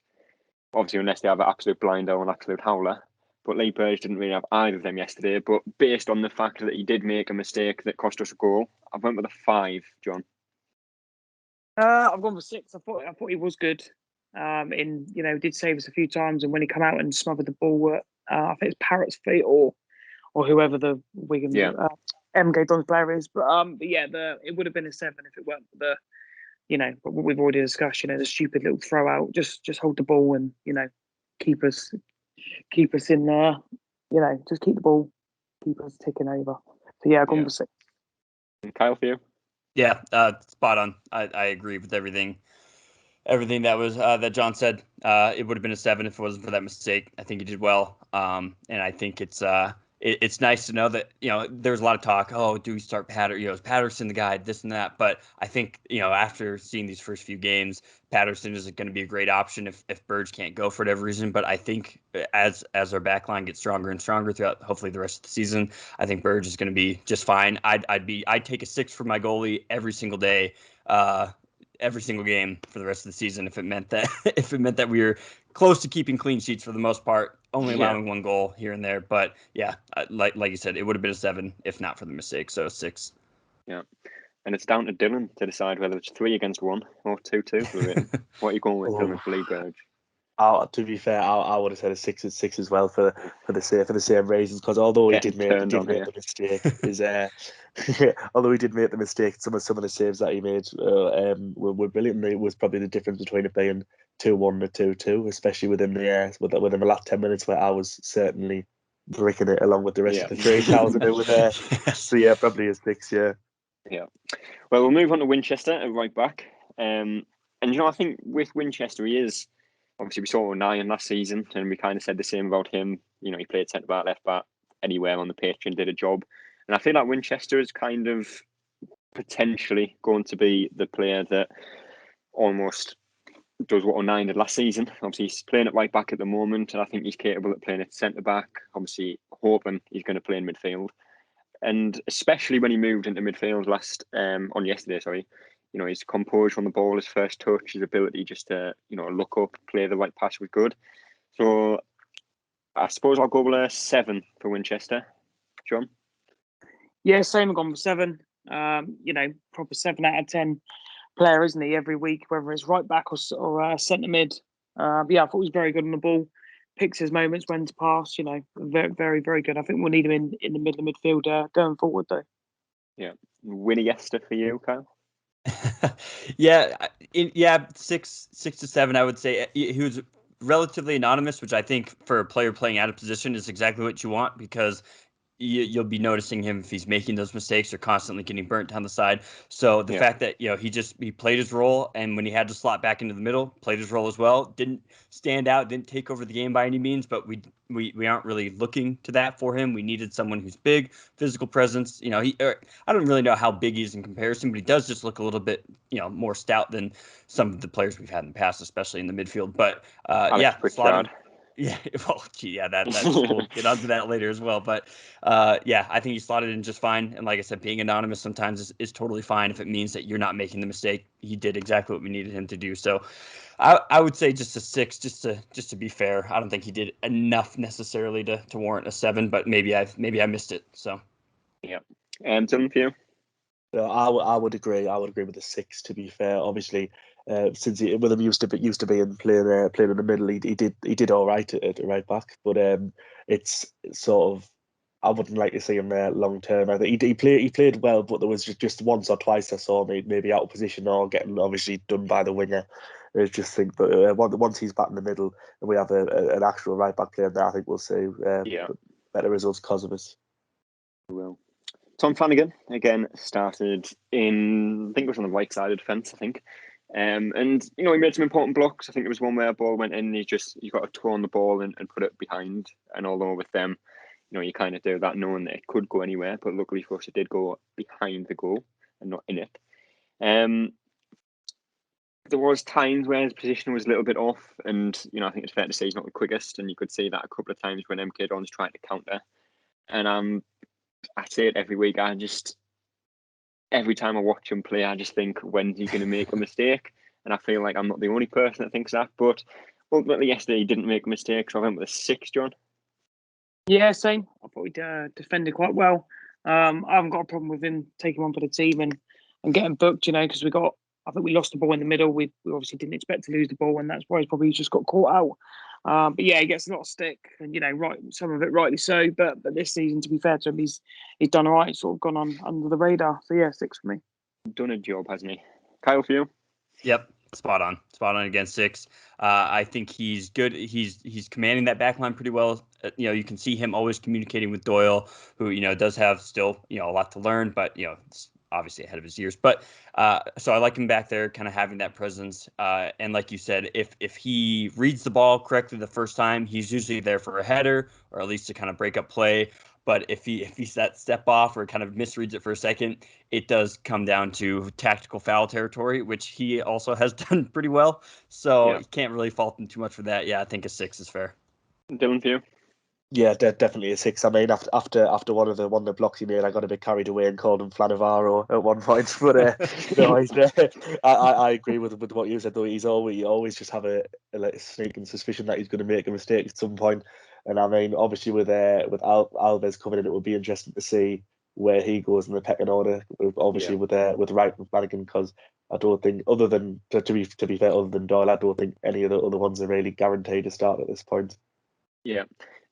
Speaker 1: obviously unless they have an absolute blinder or an absolute howler. But Lee Burge didn't really have either of them yesterday. But based on the fact that he did make a mistake that cost us a goal, I went with a 5, John.
Speaker 3: I've gone for 6. I thought he was good. Did save us a few times, and when he come out and smothered the ball, I think it's Parrott's feet or whoever the Wigan MK Dons player is. But it would have been a 7 if it weren't for the, what we've already discussed. The stupid little throw out. Just hold the ball and keep us in there. Just keep the ball, keep us ticking over. So I've gone for 6.
Speaker 1: And Kyle, for you?
Speaker 2: Yeah, spot on. I agree with everything that was that John said. It would have been a 7 if it wasn't for that mistake. I think he did well, and I think it's nice to know that there's a lot of talk. Oh, do we start Patterson? Is Patterson the guy? This and that. But I think after seeing these first few games, Patterson is going to be a great option if Burge can't go for whatever reason. But I think as our back line gets stronger and stronger throughout hopefully the rest of the season, I think Burge is going to be just fine. I'd take a 6 for my goalie every single day. Every single game for the rest of the season if it meant that we were close to keeping clean sheets for the most part, only allowing one goal here and there. But like you said, it would have been a 7 if not for the mistake. So 6.
Speaker 1: Yeah, and it's down to Dylan to decide whether it's 3 against 1 or 2-2 for the rating. What are you going with, Dylan, for Lee Burge?
Speaker 4: To be fair, I would have said a 6 as well for the same reasons. Because although he did make the mistake, although he did make the mistake, some of the saves that he made were brilliant. It was probably the difference between it being 2-1 to 2-2, especially within the last 10 minutes where I was certainly bricking it along with the rest of the 3,000 who were there. So probably a 6. Yeah.
Speaker 1: Well, we'll move on to Winchester at right back, and I think with Winchester he is. Obviously, we saw O'Nien last season, and we kind of said the same about him. He played centre back, left back, anywhere on the pitch, and did a job. And I feel like Winchester is kind of potentially going to be the player that almost does what O'Nien did last season. Obviously, he's playing at right back at the moment, and I think he's capable of playing at centre back. Obviously, hoping he's going to play in midfield, and especially when he moved into midfield yesterday. His composure on the ball, his first touch, his ability just to, look up, play the right pass was good. So I suppose I'll go with a 7 for Winchester. John?
Speaker 3: Yeah, same. I've gone for 7. Proper 7 out of 10 player, isn't he, every week, whether it's right back or centre mid. I thought he was very good on the ball. Picks his moments when to pass, very, very, very good. I think we'll need him in the middle of midfield going forward, though.
Speaker 1: Yeah. Winchester for you, Kyle?
Speaker 2: 6 to 7, I would say. He was relatively anonymous, which I think for a player playing out of position is exactly what you want, because you'll be noticing him if he's making those mistakes or constantly getting burnt down the side. So the fact that he played his role, and when he had to slot back into the middle, played his role as well. Didn't stand out, didn't take over the game by any means, but we aren't really looking to that for him. We needed someone who's big, physical presence. I don't really know how big he is in comparison, but he does just look a little bit more stout than some of the players we've had in the past, especially in the midfield. But
Speaker 1: Pritchard.
Speaker 2: Yeah, well, that's we'll get onto that later as well. But I think he slotted in just fine. And like I said, being anonymous sometimes is totally fine if it means that you're not making the mistake. He did exactly what we needed him to do. So I would say just a 6, just to be fair. I don't think he did enough necessarily to warrant a 7, but maybe I missed it. So
Speaker 1: and Tim, for you?
Speaker 4: I would agree. I would agree with the 6. To be fair, obviously, since with him used to be playing in the middle, he did all right at right back. But it's sort of, I wouldn't like to see him there long term. I think he played well, but there was just once or twice I saw him maybe out of position or getting obviously done by the winger. I just think, but once he's back in the middle and we have an actual right back player there, I think we'll see better results because of us.
Speaker 1: We will. Tom Flanagan, again, started in, I think it was on the right side of defence, I think. And, he made some important blocks. I think there was one where a ball went in and he got a toe on the ball and put it behind. And although with them, you kind of do that knowing that it could go anywhere, but luckily for us, it did go behind the goal and not in it. There was times where his position was a little bit off, and I think it's fair to say he's not the quickest, and you could see that a couple of times when MK Dons tried to counter. And I say it every week. Every time I watch him play, I just think, when's he going to make a mistake? And I feel like I'm not the only person that thinks that. But ultimately, yesterday he didn't make a mistake, so I went with a 6, John.
Speaker 3: Yeah, same. I thought he defended quite well. I haven't got a problem with him taking one for the team and getting booked, because I think we lost the ball in the middle. We obviously didn't expect to lose the ball, and that's why he's probably just got caught out. But yeah, he gets a lot of stick, and right, some of it rightly so. But this season, to be fair to him, he's done all right. He's sort of gone on under the radar. So yeah, 6 for me.
Speaker 1: Done a job, hasn't he? Kyle, for you?
Speaker 2: Yep, spot on again, 6. I think he's good. He's commanding that back line pretty well. You can see him always communicating with Doyle, who does have still a lot to learn, but it's obviously ahead of his years. But so I like him back there, kind of having that presence. And like you said, if he reads the ball correctly the first time, he's usually there for a header or at least to kind of break up play. But if he's that step off or kind of misreads it for a second, it does come down to tactical foul territory, which he also has done pretty well. So you can't really fault him too much for that. Yeah, I think a 6 is fair.
Speaker 1: Dylan, for you?
Speaker 4: Yeah, definitely a 6. I mean, after one of the blocks he made, I got a bit carried away and called him Flanavaro at one point. But no, I agree with what you said. Though he always just have a sneaking suspicion that he's going to make a mistake at some point. And I mean, obviously with Alves coming in, it would be interesting to see where he goes in the pecking order. Obviously with Wright and Flanagan, because I don't think, other than to be fair, other than Doyle, I don't think any of the other ones are really guaranteed to start at this point.
Speaker 1: Yeah.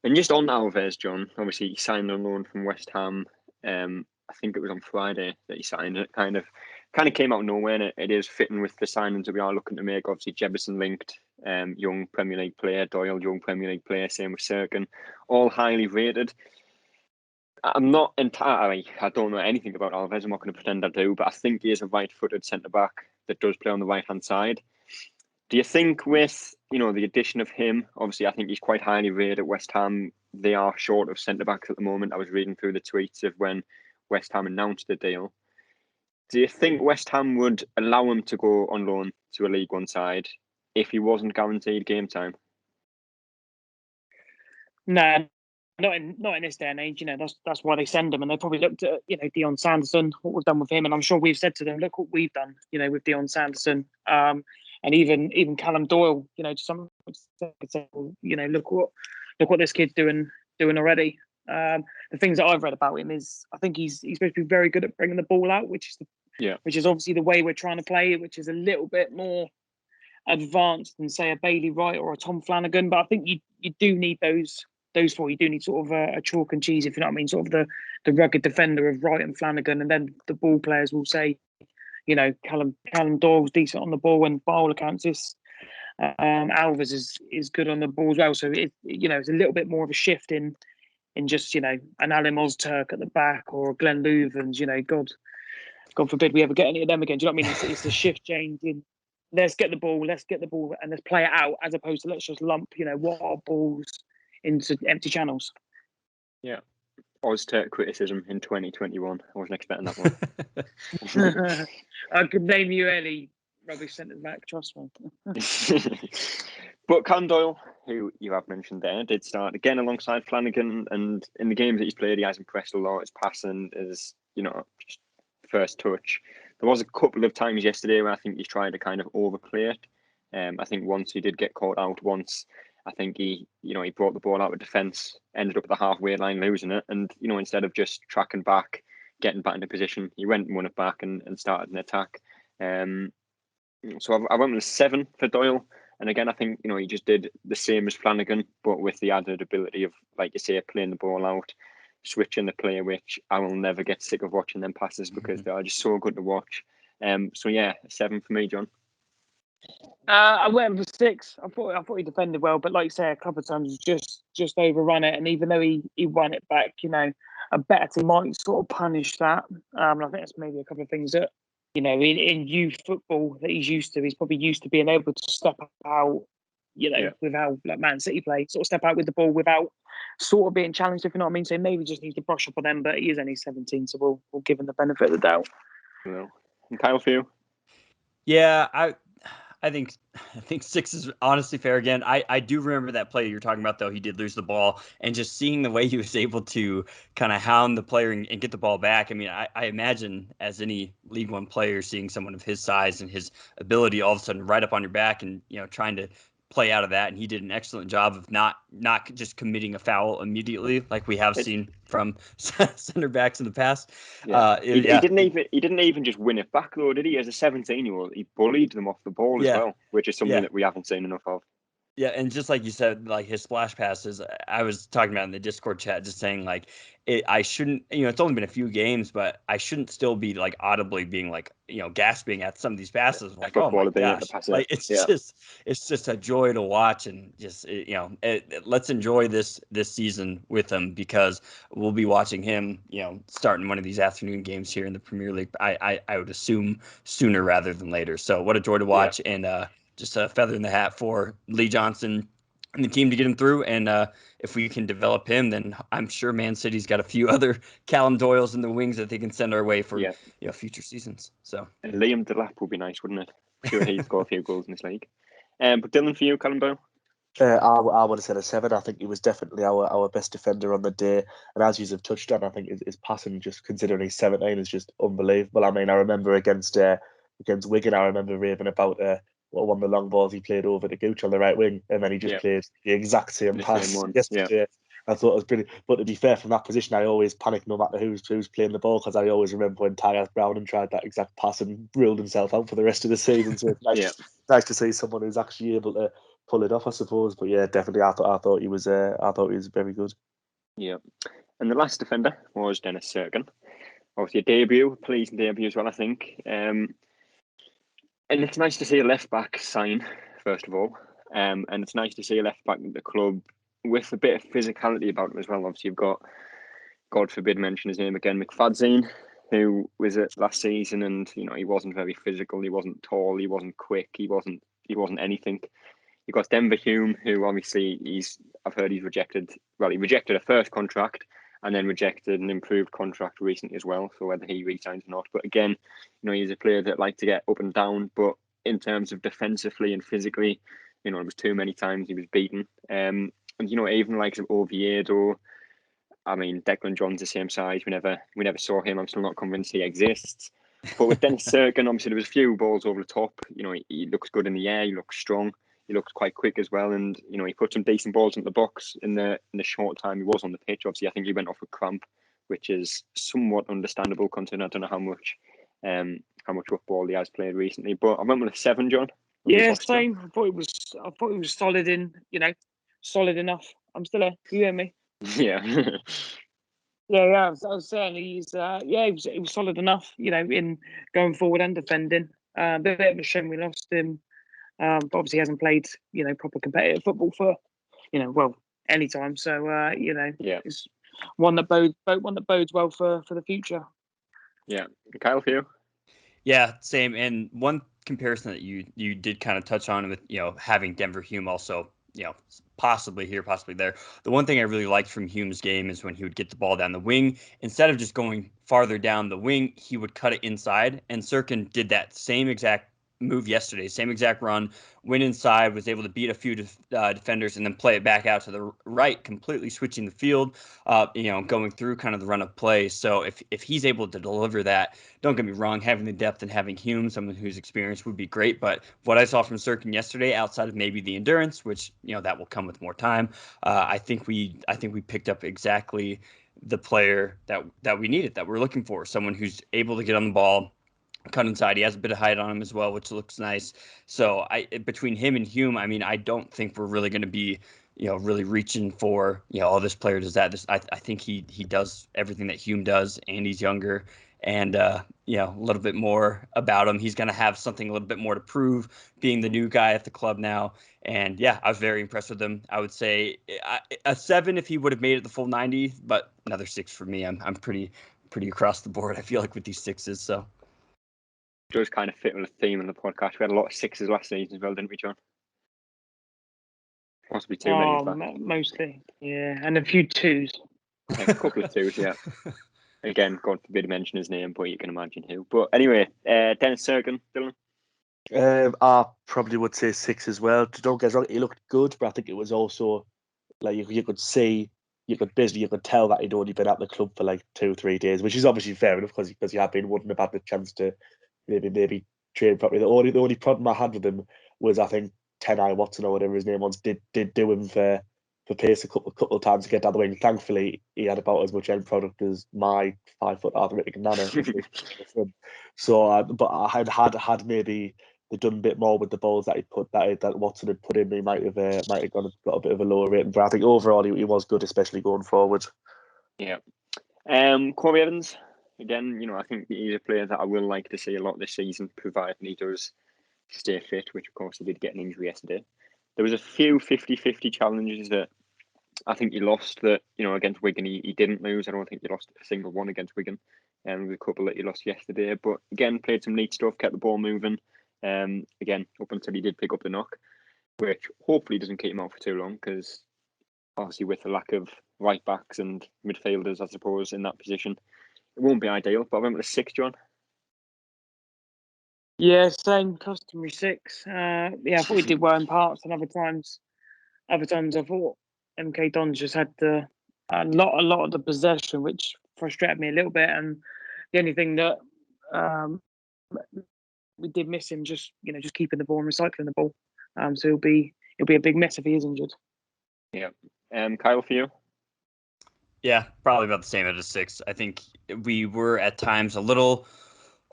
Speaker 1: And just on Alves, John, obviously he signed on loan from West Ham. I think it was on Friday that he signed. It kind of came out of nowhere, and it is fitting with the signings that we are looking to make. Obviously, Jefferson linked, young Premier League player, Doyle, young Premier League player, same with Serkin, all highly rated. I'm not entirely, I don't know anything about Alves. I'm not going to pretend I do, but I think he is a right-footed centre-back that does play on the right-hand side. Do you think with, the addition of him, obviously I think he's quite highly rated at West Ham. They are short of centre-backs at the moment. I was reading through the tweets of when West Ham announced the deal. Do you think West Ham would allow him to go on loan to a League One side if he wasn't guaranteed game time?
Speaker 3: No, not in this day and age. That's why they send him, and they probably looked at Dion Sanderson, what we've done with him, and I'm sure we've said to them, look what we've done, with Dion Sanderson, and even Callum Doyle, to some extent, look what this kid's doing already. The things that I've read about him is I think he's supposed to be very good at bringing the ball out, which is obviously the way we're trying to play it, which is a little bit more advanced than say a Bailey Wright or a Tom Flanagan. But I think you do need those 4. You do need sort of a chalk and cheese, if you know what I mean, sort of the rugged defender of Wright and Flanagan, and then the ball players will say, Callum Doyle's decent on the ball, and by all accounts, Alves is good on the ball as well. So it's a little bit more of a shift in just an Alim Ozturk at the back or Glenn Loovens. God forbid we ever get any of them again. Do you know what I mean? It's the shift change in. Let's get the ball, and let's play it out, as opposed to let's just lump what are balls into empty channels.
Speaker 1: Yeah. Ozturk criticism in 2021. I wasn't expecting that one.
Speaker 3: I could name you any rubbish centre back, trust me.
Speaker 1: But Callum Doyle, who you have mentioned there, did start again alongside Flanagan, and in the games that he's played, he has impressed a lot. His passing is, just first touch. There was a couple of times yesterday where I think he's tried to kind of overplay it. I think once he did get caught out. Once I think he brought the ball out of defence, ended up at the halfway line losing it, and instead of just tracking back, getting back into position, he went and won it back and started an attack. So I went with a 7 for Doyle. And again, I think, he just did the same as Flanagan, but with the added ability of, like you say, playing the ball out, switching the play, which I will never get sick of watching them passes because they are just so good to watch. So yeah, 7 for me, John.
Speaker 3: I went for 6. I thought he defended well, but like you say, a couple of times just overrun it. And even though he won it back, a better team might sort of punish that. And I think that's maybe a couple of things that, in youth football that he's used to. He's probably used to being able to step out, with how like Man City play, sort of step out with the ball without sort of being challenged, if you know what I mean. So maybe just needs to brush up on them, but he is only 17, so we'll give him the benefit of the doubt.
Speaker 1: Well, and Kyle, for you?
Speaker 2: Yeah, I think 6 is honestly fair. Again, I do remember that play you're talking about, though. He did lose the ball, and just seeing the way he was able to kind of hound the player and get the ball back. I mean, I imagine as any League One player, seeing someone of his size and his ability all of a sudden right up on your back and, trying to play out of that. And he did an excellent job of not just committing a foul immediately, like we have seen from center backs in the past.
Speaker 1: Yeah. He didn't even just win it back, though, did he? As a 17-year-old, he bullied them off the ball as well, which is something that we haven't seen enough of.
Speaker 2: Yeah, and just like you said, like his splash passes, I was talking about in the Discord chat, just saying like I shouldn't, it's only been a few games, but I shouldn't still be like audibly being like, gasping at some of these passes. Like, oh my gosh, like it's just a joy to watch, and just let's enjoy this season with him, because we'll be watching him, starting one of these afternoon games here in the Premier League. I would assume sooner rather than later. So what a joy to watch, and just a feather in the hat for Lee Johnson and the team to get him through. And if we can develop him, then I'm sure Man City's got a few other Callum Doyles in the wings that they can send our way for future seasons. So
Speaker 1: and Liam Delap would be nice, wouldn't it? I'm sure he's got a few goals in this league. But Dylan, for you, Callum Doyle?
Speaker 4: I would have said a 7. I think he was definitely our best defender on the day. And as you have touched on, I think his passing, just considering he's 17, is just unbelievable. I mean, I remember against Wigan, I remember raving about one of the long balls he played over to Gooch on the right wing, and then he just played the exact same pass yesterday. Yeah. I thought it was brilliant. But to be fair, from that position, I always panic no matter who's playing the ball, because I always remember when Tyus Browning tried that exact pass and ruled himself out for the rest of the season. So it's nice to see someone who's actually able to pull it off, I suppose. But yeah, definitely, I thought he was very good.
Speaker 1: Yeah, and the last defender was Dennis Cirkin. Obviously, a debut, pleasing debut as well, I think. And it's nice to see a left back sign, first of all. And it's nice to see a left back at the club with a bit of physicality about him as well. Obviously, you've got, God forbid, mention his name again, McFadzean, who was at last season, and he wasn't very physical. He wasn't tall. He wasn't quick. He wasn't anything. You've got Denver Hume, who obviously I've heard he's rejected. Well, he rejected a first contract and then rejected an improved contract recently as well, so whether he resigns or not. But again, he's a player that likes to get up and down, but in terms of defensively and physically, it was too many times he was beaten. And even likes of Oviedo, I mean, Declan John's the same size. We never saw him. I'm still not convinced he exists. But with Dennis Cirkin, obviously there was a few balls over the top. He looks good in the air. He looks strong. He looked quite quick as well, and he put some decent balls in the box in the short time he was on the pitch. Obviously, I think he went off with cramp, which is somewhat understandable considering I don't know how much football he has played recently. But I went with a 7, John.
Speaker 3: Yeah, same. I thought he was solid solid enough. I'm still here. You hear me?
Speaker 1: Yeah.
Speaker 3: I was saying he was solid enough. In going forward and defending. A bit of a shame we lost him. But obviously he hasn't played, proper competitive football for, any time. So, it's one that bodes well for the future.
Speaker 1: Yeah. Kyle, for you?
Speaker 2: Yeah, same. And one comparison that you did kind of touch on with, having Denver Hume also, possibly here, possibly there. The one thing I really liked from Hume's game is when he would get the ball down the wing, instead of just going farther down the wing, he would cut it inside. And Cirkin did that same exact move yesterday, same exact run, went inside, was able to beat a few defenders, and then play it back out to the right, completely switching the field, going through kind of the run of play. So if he's able to deliver that, don't get me wrong, having the depth and having Hume, someone who's experienced, would be great. But what I saw from Cirkin yesterday, outside of maybe the endurance, which that will come with more time, I think we picked up exactly the player that we needed, that we're looking for, someone who's able to get on the ball, cut inside. He has a bit of height on him as well, which looks nice. So between him and Hume, I mean, I don't think we're really going to be, really reaching for, this player does that. I think he does everything that Hume does, and he's younger. and a little bit more about him. He's going to have something a little bit more to prove, being the new guy at the club now. And yeah, I was very impressed with him. I would say a 7 if he would have made it the full 90, but another 6 for me. I'm pretty across the board, I feel like, with these 6s. So
Speaker 1: it does kind of fit with the theme in the podcast. We had a lot of 6s last season as well, didn't we, John? Possibly too many.
Speaker 3: Mostly, yeah, and a few 2s.
Speaker 1: A couple of 2s, yeah. Again, God forbid to mention his name, but you can imagine who. But anyway, Dennis Serkin, Dylan?
Speaker 4: I probably would say 6 as well. Don't get us wrong, he looked good, but I think it was also like you could tell that he'd only been at the club for like 2-3 days, which is obviously fair enough because he had been, wouldn't have had the chance to maybe train properly. The only problem I had with him was, I think, Tenai Watson or whatever his name was did do him for pace a couple of times to get down the wing. Thankfully, he had about as much end product as my 5-foot arthritic nana. So, but I had maybe they'd done a bit more with the balls that that Watson had put in. He might have got a bit of a lower rating, but I think overall he was good, especially going forward.
Speaker 1: Yeah. Corey Evans, again, I think he's a player that I will like to see a lot this season, provided he does stay fit, which of course he did get an injury yesterday. There was a few 50-50 challenges that I think he lost that, against Wigan he didn't lose. I don't think he lost a single one against Wigan. With a couple that he lost yesterday. But again, played some neat stuff, kept the ball moving. Again, up until he did pick up the knock, which hopefully doesn't keep him out for too long, because obviously with the lack of right backs and midfielders, I suppose, in that position, it won't be ideal. But I went with a 6, John.
Speaker 3: Yeah, same customary 6. I thought he did well in parts, and other times I thought MK Dons just had a lot of the possession, which frustrated me a little bit. And the only thing that we did miss him just keeping the ball and recycling the ball. So it'll be a big mess if he is injured.
Speaker 1: Yeah. Kyle, for you?
Speaker 2: Yeah, probably about the same at a 6. I think we were at times a little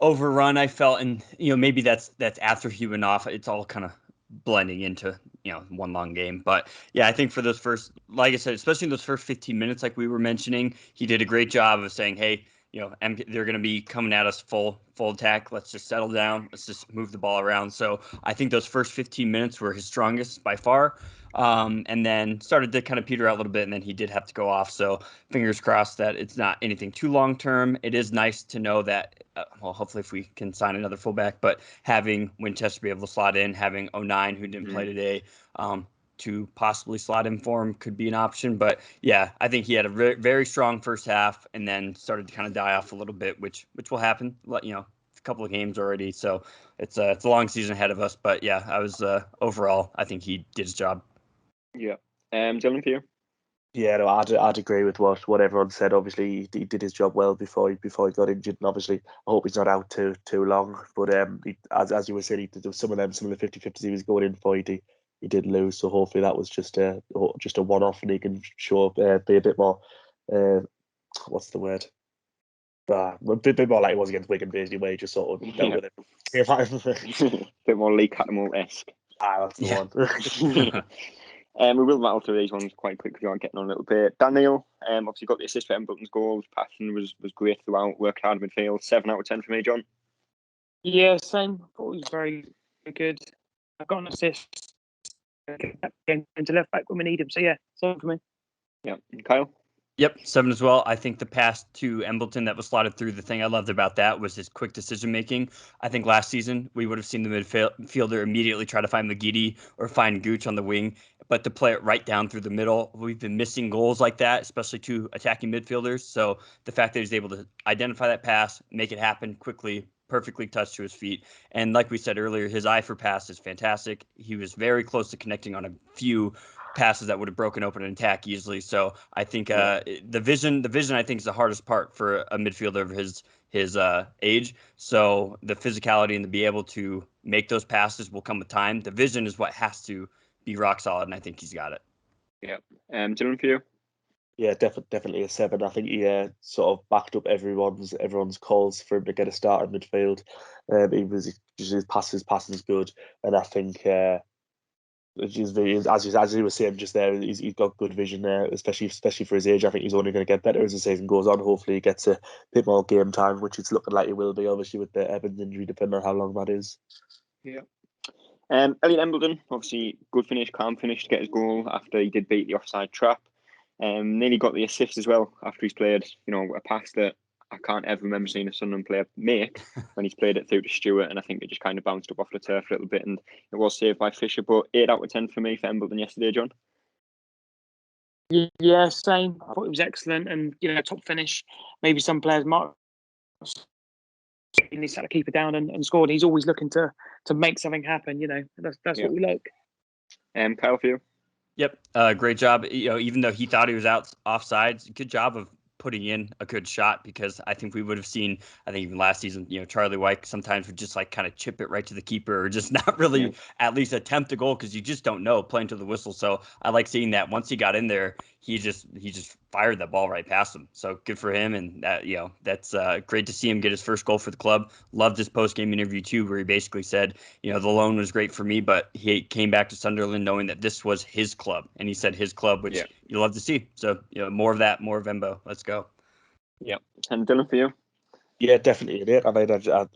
Speaker 2: overrun, I felt, and maybe that's after he went off. It's all kind of blending into one long game. But yeah, I think for those first, like I said, especially in those first 15 minutes, like we were mentioning, he did a great job of saying, hey, they're going to be coming at us full attack. Let's just settle down. Let's just move the ball around. So I think those first 15 minutes were his strongest by far. And then started to kind of peter out a little bit, and then he did have to go off. So fingers crossed that it's not anything too long term. It is nice to know that, hopefully if we can sign another fullback, but having Winchester be able to slot in, having 09 who didn't play today, to possibly slot in for him could be an option. But yeah, I think he had a very strong first half, and then started to kind of die off a little bit, which will happen. A couple of games already, so it's a long season ahead of us. But yeah, I was overall, I think he did his job.
Speaker 1: Yeah. Dylan, for you?
Speaker 4: Yeah, no, I'd agree with what everyone said. Obviously, he did his job well before he got injured, and obviously, I hope he's not out too long. But as you were saying, some of the 50-50s he was going in for, he did lose. So hopefully that was just a one-off, and he can be a bit more. What's the word? A bit more like it was against Wigan, basically, where he just sort of dealt with it.
Speaker 1: Bit more Lee Cattermole-esque.
Speaker 4: That's the one.
Speaker 1: We will rattle through these ones quite quickly. I'm getting on a little bit. Daniel, obviously got the assist for Embleton's goals. Passion was great throughout. Worked hard in midfield. 7 out of 10 for me, John.
Speaker 3: Yeah, same. Thought he was very good. I got an assist into left back when we need him. So yeah, 7 for me.
Speaker 1: Yeah, Kyle.
Speaker 2: Yep, 7 as well. I think the pass to Embleton that was slotted through, the thing I loved about that was his quick decision making. I think last season we would have seen the midfielder immediately try to find McGeady or find Gooch on the wing, but to play it right down through the middle, we've been missing goals like that, especially to attacking midfielders. So the fact that he's able to identify that pass, make it happen quickly, perfectly touched to his feet. And like we said earlier, his eye for pass is fantastic. He was very close to connecting on a few passes that would have broken open an attack easily. So I think the vision I think is the hardest part for a midfielder of his age. So the physicality and to be able to make those passes will come with time. The vision is what has to be rock solid, and I think he's got it.
Speaker 1: Yeah. Dylan, for you?
Speaker 4: Yeah, definitely a 7. I think he sort of backed up everyone's calls for him to get a start in midfield. His passing is good, and I think as you were saying just there, he's got good vision there, especially for his age. I think he's only going to get better as the season goes on. Hopefully, he gets a bit more game time, which it's looking like he will be. Obviously, with the Evans injury, depending on how long that is.
Speaker 1: Yeah. Elliot Embledon, obviously good finish, calm finish to get his goal after he did beat the offside trap. Nearly got the assist as well after he's played, a pass that I can't ever remember seeing a Sunderland player make when he's played it through to Stewart, and I think it just kind of bounced up off the turf a little bit, and it was saved by Fisher. But 8 out of 10 for me for Embledon yesterday, John.
Speaker 3: Yeah, same. I thought it was excellent, and top finish. Maybe some players might. He sat the keeper down and scored. He's always looking to make something happen. That's what we like.
Speaker 1: Kyle, for you.
Speaker 2: Yep, great job. Even though he thought he was offside, good job of putting in a good shot, because I think we would have seen, I think even last season, Charlie White sometimes would just like kind of chip it right to the keeper, or just not really at least attempt a goal, because you just don't know playing to the whistle. So I like seeing that once he got in there, he just fired that ball right past him. So good for him, and that's great to see him get his first goal for the club. Loved his post game interview too, where he basically said, the loan was great for me, but he came back to Sunderland knowing that this was his club, and he said his club, which you love to see. So more of that, more of Embo. Let's go.
Speaker 1: Yeah, and Dylan, for you.
Speaker 4: Yeah, definitely in it. I mean,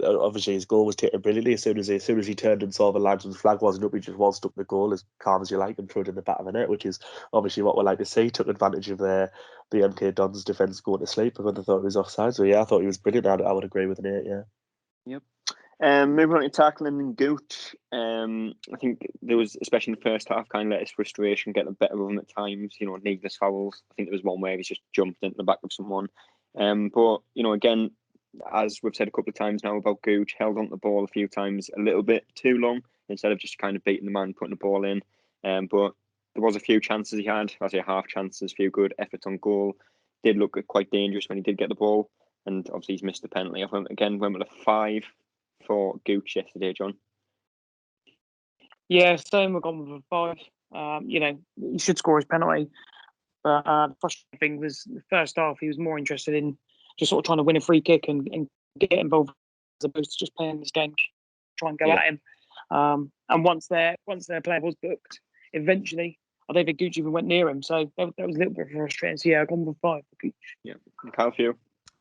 Speaker 4: obviously his goal was taken brilliantly. As soon as he turned and saw the linesman's flag wasn't up, he just waltzed up the goal as calm as you like and threw it in the back of the net, which is obviously what we like to see. Took advantage of the MK Dons defence going to sleep when they thought it was offside. So yeah, I thought he was brilliant. I would agree with it. Yeah.
Speaker 1: Yep. Moving on to tackling and Gooch. I think there was, especially in the first half, kind of let his frustration get the better of him at times. Needless fouls. I think there was one where he's just jumped into the back of someone. But again, as we've said a couple of times now about Gooch, held on the ball a few times a little bit too long instead of just kind of beating the man, putting the ball in. But there was a few chances he had, I say half chances, a few good efforts on goal. Did look quite dangerous when he did get the ball, and obviously he's missed the penalty. I went with a 5 for Gooch yesterday, John.
Speaker 3: Yeah, same. We've gone with a 5. He should score his penalty. But the frustrating thing was the first half, he was more interested in just sort of trying to win a free kick and get involved, as opposed to just playing this game, try and go at him. And once their player was booked, eventually, I don't think Gooch even went near him. So that was a little bit frustrating. So yeah, I've gone with 5 for Gooch.
Speaker 1: Yeah, Kyle, for you?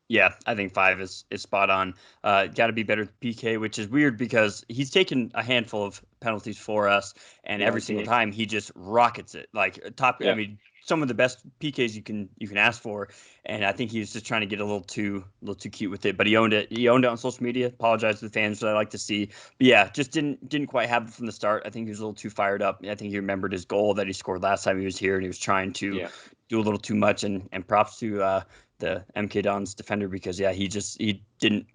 Speaker 2: Yeah, I think 5 is spot on. Got to be better than PK, which is weird because he's taken a handful of penalties for us, and every single time he just rockets it. Like top, I mean, some of the best PKs you can ask for, and I think he was just trying to get a little too cute with it. But he owned it. He owned it on social media. Apologized to the fans, that I like to see. But yeah, just didn't quite have it from the start. I think he was a little too fired up. I think he remembered his goal that he scored last time he was here, and he was trying to do a little too much. And props to the MK Dons defender, because he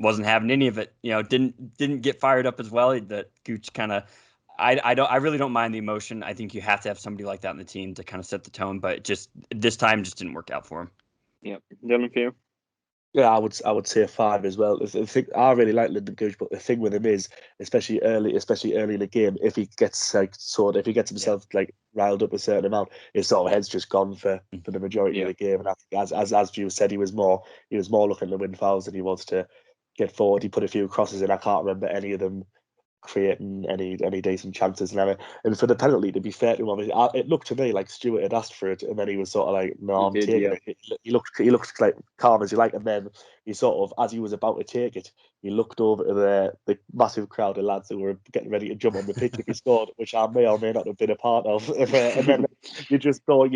Speaker 2: wasn't having any of it. Didn't get fired up as well. That Gooch kind of. I really don't mind the emotion. I think you have to have somebody like that in the team to kind of set the tone, but just this time just didn't work out for him.
Speaker 1: Yep. Dylan, for you?
Speaker 4: Yeah, I would say a 5 as well. I really like Lyndon Gooch, but the thing with him is, especially early in the game, if he gets if he gets himself riled up a certain amount, his sort of head's just gone for the majority of the game. And I think as Drew said, he was more looking to win fouls than he was to get forward. He put a few crosses in. I can't remember any of them creating any decent chances and for the penalty, to be fair to him, it looked to me like Stewart had asked for it, and then he was sort of like, no, I'm taking it. He looked like calm as you like, and then he sort of, as he was about to take it, he looked over to the massive crowd of lads who were getting ready to jump on the pitch if he scored, which I may or may not have been a part of. And then you just saw him,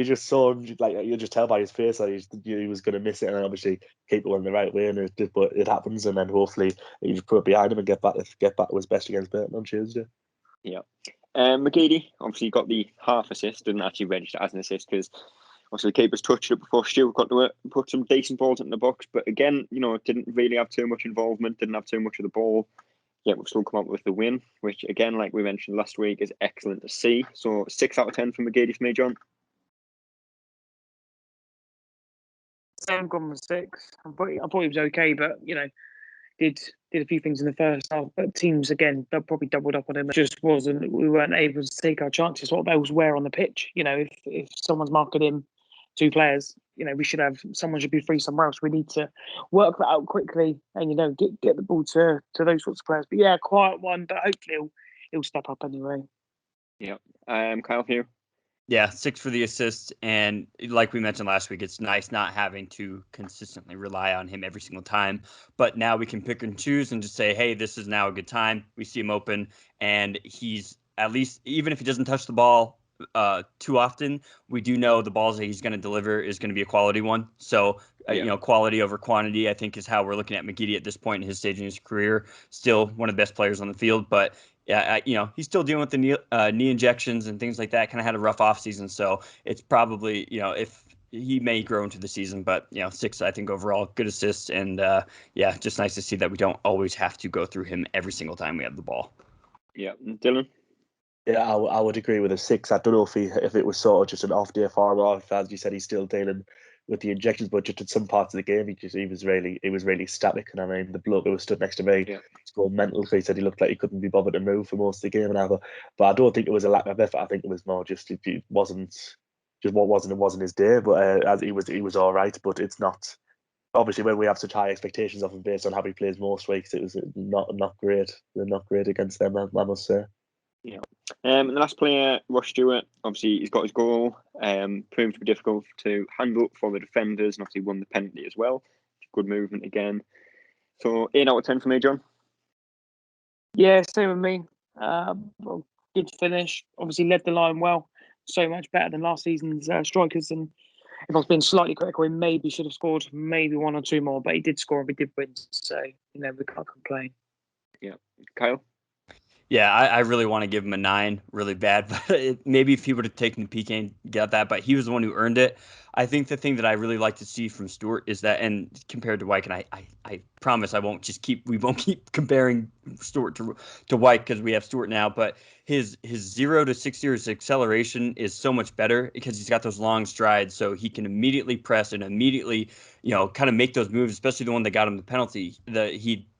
Speaker 4: you just tell by his face that he was going to miss it, and obviously keep going the right way, and but it happens, and then hopefully you just put it behind him and get back to his best against Burton on Tuesday.
Speaker 1: Yeah. McGeady obviously got the half assist, didn't actually register as an assist because obviously the keeper's touched it before Stewart got to it, put some decent balls in the box, but again, didn't really have too much involvement, didn't have too much of the ball. Yet we've still come up with the win, which again, like we mentioned last week, is excellent to see. So 6 out of 10 for McGeady for me, John.
Speaker 3: Same, gone with 6. I thought he was okay, but did a few things in the first half. But teams again, they probably doubled up on him. It just wasn't. We weren't able to take our chances sort of elsewhere on the pitch. If someone's marking him 2 players, someone should be free somewhere else. We need to work that out quickly and get the ball to those sorts of players. But yeah, quiet one, but hopefully he'll step up anyway.
Speaker 1: Kyle Hugh.
Speaker 2: Yeah, 6 for the assist. And like we mentioned last week, it's nice not having to consistently rely on him every single time. But now we can pick and choose and just say, hey, this is now a good time. We see him open, and he's at least, even if he doesn't touch the ball too often, we do know the balls that he's going to deliver is going to be a quality one. So, quality over quantity, I think, is how we're looking at McGeady at this point in his stage in his career. Still one of the best players on the field, but yeah, he's still dealing with the knee injections and things like that. Kind of had a rough offseason, so it's probably, if he may grow into the season, but 6, I think overall, good assists, and just nice to see that we don't always have to go through him every single time we have the ball.
Speaker 1: Yeah, Dylan.
Speaker 4: Yeah, I would agree with a 6. I don't know if it was sort of just an off day for him, or if, as you said, he's still dealing with the injections. But just in some parts of the game, he was really static. And I mean, the bloke who was stood next to me, he's going mental. He said he looked like he couldn't be bothered to move for most of the game. But I don't think it was a lack of effort. I think it was more just it wasn't his day. But as he was all right. But it's not. Obviously, when we have such high expectations of him based on how he plays most weeks, it was not great. They're not great against them, I must say.
Speaker 1: Yeah. And the last player, Ross Stewart, obviously he's got his goal, proved to be difficult to handle for the defenders, and obviously won the penalty as well. Good movement again. So 8 out of 10 for me, John.
Speaker 3: Yeah, same with me. Well, good finish. Obviously led the line well. So much better than last season's strikers. And if I was being slightly critical, he maybe should have scored maybe 1 or 2 more, but he did score and we did win. So, we can't complain.
Speaker 1: Yeah. Kyle?
Speaker 2: Yeah, I really want to give him a 9, really bad. But maybe if he would have taken the PK and got that, but he was the one who earned it. I think the thing that I really like to see from Stewart is that, and compared to Wyke, and I promise we won't keep comparing Stewart to Wyke because we have Stewart now, but his 0 to 60 years acceleration is so much better because he's got those long strides, so he can immediately press and immediately, kind of make those moves, especially the one that got him the penalty.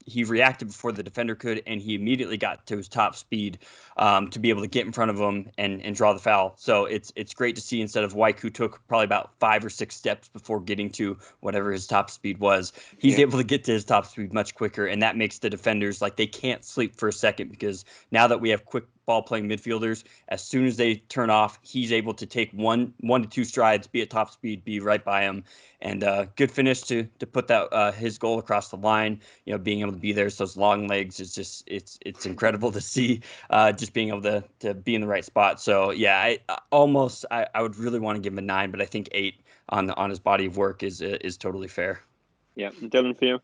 Speaker 2: He reacted before the defender could, and he immediately got to his top speed to be able to get in front of him and draw the foul. So it's great to see, instead of Wyke, who took probably about 5 or 6 steps before getting to whatever his top speed was, he's able to get to his top speed much quicker, and that makes the defenders, like, they can't sleep for a second, because now that we have quick ball playing midfielders, as soon as they turn off, he's able to take one to 2 strides, be at top speed, be right by him, and good finish to put that his goal across the line. Being able to be there, so those long legs is just it's incredible to see. Just being able to be in the right spot. So yeah, I would really want to give him a 9, but I think 8 on his body of work is totally fair.
Speaker 1: Yeah, Dylan, for you.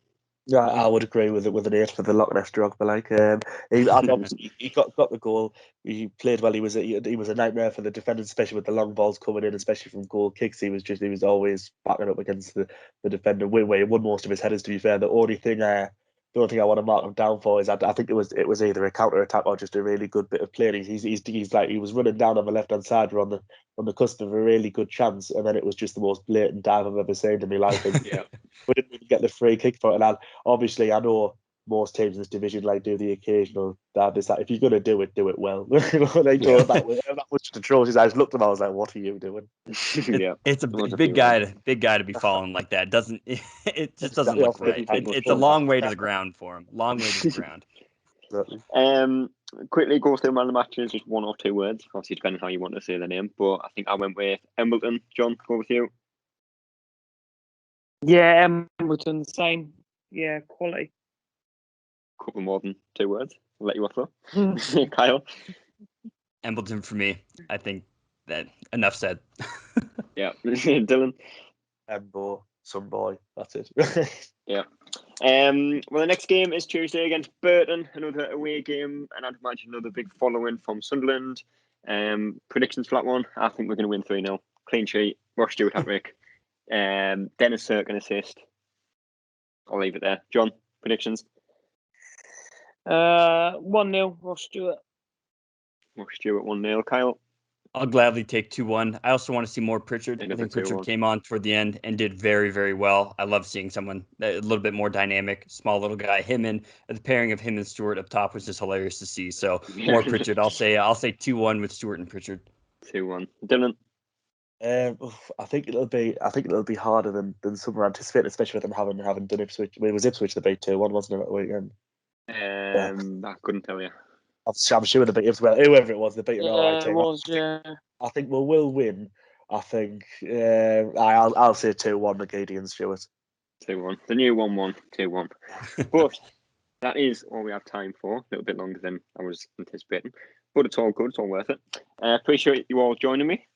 Speaker 4: Yeah, I would agree with an 8 for the Loch Ness drug. But obviously he got the goal. He played well. He was a nightmare for the defenders, especially with the long balls coming in, especially from goal kicks. He was always backing up against the defender. Where he won most of his headers. To be fair, the only thing I want to mark him down for is I think it was either a counter attack or just a really good bit of play. And he's like, he was running down on the left hand side on the cusp of a really good chance, and then it was just the most blatant dive I've ever seen in my life. And we didn't even get the free kick for it. And obviously, I know most teams in this division do the occasional dive. This that. If you're gonna do it well. They do it that way. I'm not much atrocious. I just looked at him. I was like, "What are you doing?"
Speaker 2: It's a big guy to be falling like that. It just doesn't look right. It's a long way to the ground for him. Long way to the ground.
Speaker 4: Exactly.
Speaker 1: Quickly go through man of the matches, just 1 or 2 words, obviously depending how you want to say the name. But I think I went with Embleton. John, go with you.
Speaker 3: Yeah, Embleton, the same. Yeah, quality.
Speaker 1: Couple more than 2 words. I'll let you off though. Kyle.
Speaker 2: Embleton for me. I think that enough said.
Speaker 1: Yeah. Dylan.
Speaker 4: Embo, some boy. That's it.
Speaker 1: Yeah. Well, the next game is Tuesday against Burton, another away game, and I'd imagine another big following from Sunderland. Predictions for that one: I think we're going to win 3-0. Clean sheet. Ross Stewart hat-trick. Dennis Cirkin assist. I'll leave it there. John, predictions?
Speaker 3: 1-0, Ross Stewart.
Speaker 1: Ross Stewart 1-0. Kyle?
Speaker 2: I'll gladly take 2-1. I also want to see more Pritchard. I think Pritchard
Speaker 1: 2-1.
Speaker 2: came on toward the end and did very, very well. I love seeing someone a little bit more dynamic, small little guy. The pairing of him and Stewart up top was just hilarious to see. So more Pritchard. I'll say 2-1 with Stewart and Pritchard.
Speaker 1: 2-1. Dylan?
Speaker 4: I think it'll be harder than some were anticipating, especially with them having done Ipswich. It was Ipswich that beat 2-1, wasn't it, that weekend?
Speaker 1: I couldn't tell you.
Speaker 4: I'm sure they beat Ipswich. Whoever it was, they beat an alright
Speaker 3: Yeah, it
Speaker 4: team.
Speaker 3: was. Yeah.
Speaker 4: I think we will win. I think I'll say 2-1 McGeady and Stewart.
Speaker 1: 2-1. The new 1-1, 2-1. But that is all we have time for. A little bit longer than I was anticipating. But it's all good. It's all worth it. Appreciate you all joining me.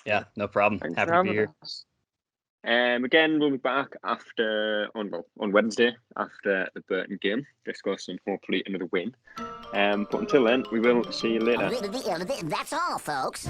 Speaker 2: Yeah, no problem.
Speaker 3: Thanks
Speaker 2: Happy
Speaker 3: for
Speaker 2: to be
Speaker 3: having
Speaker 2: here.
Speaker 3: us.
Speaker 1: Again, we'll be back on Wednesday after the Burton game, discussing hopefully another win. But until then, we will see you later.
Speaker 5: That's all, folks.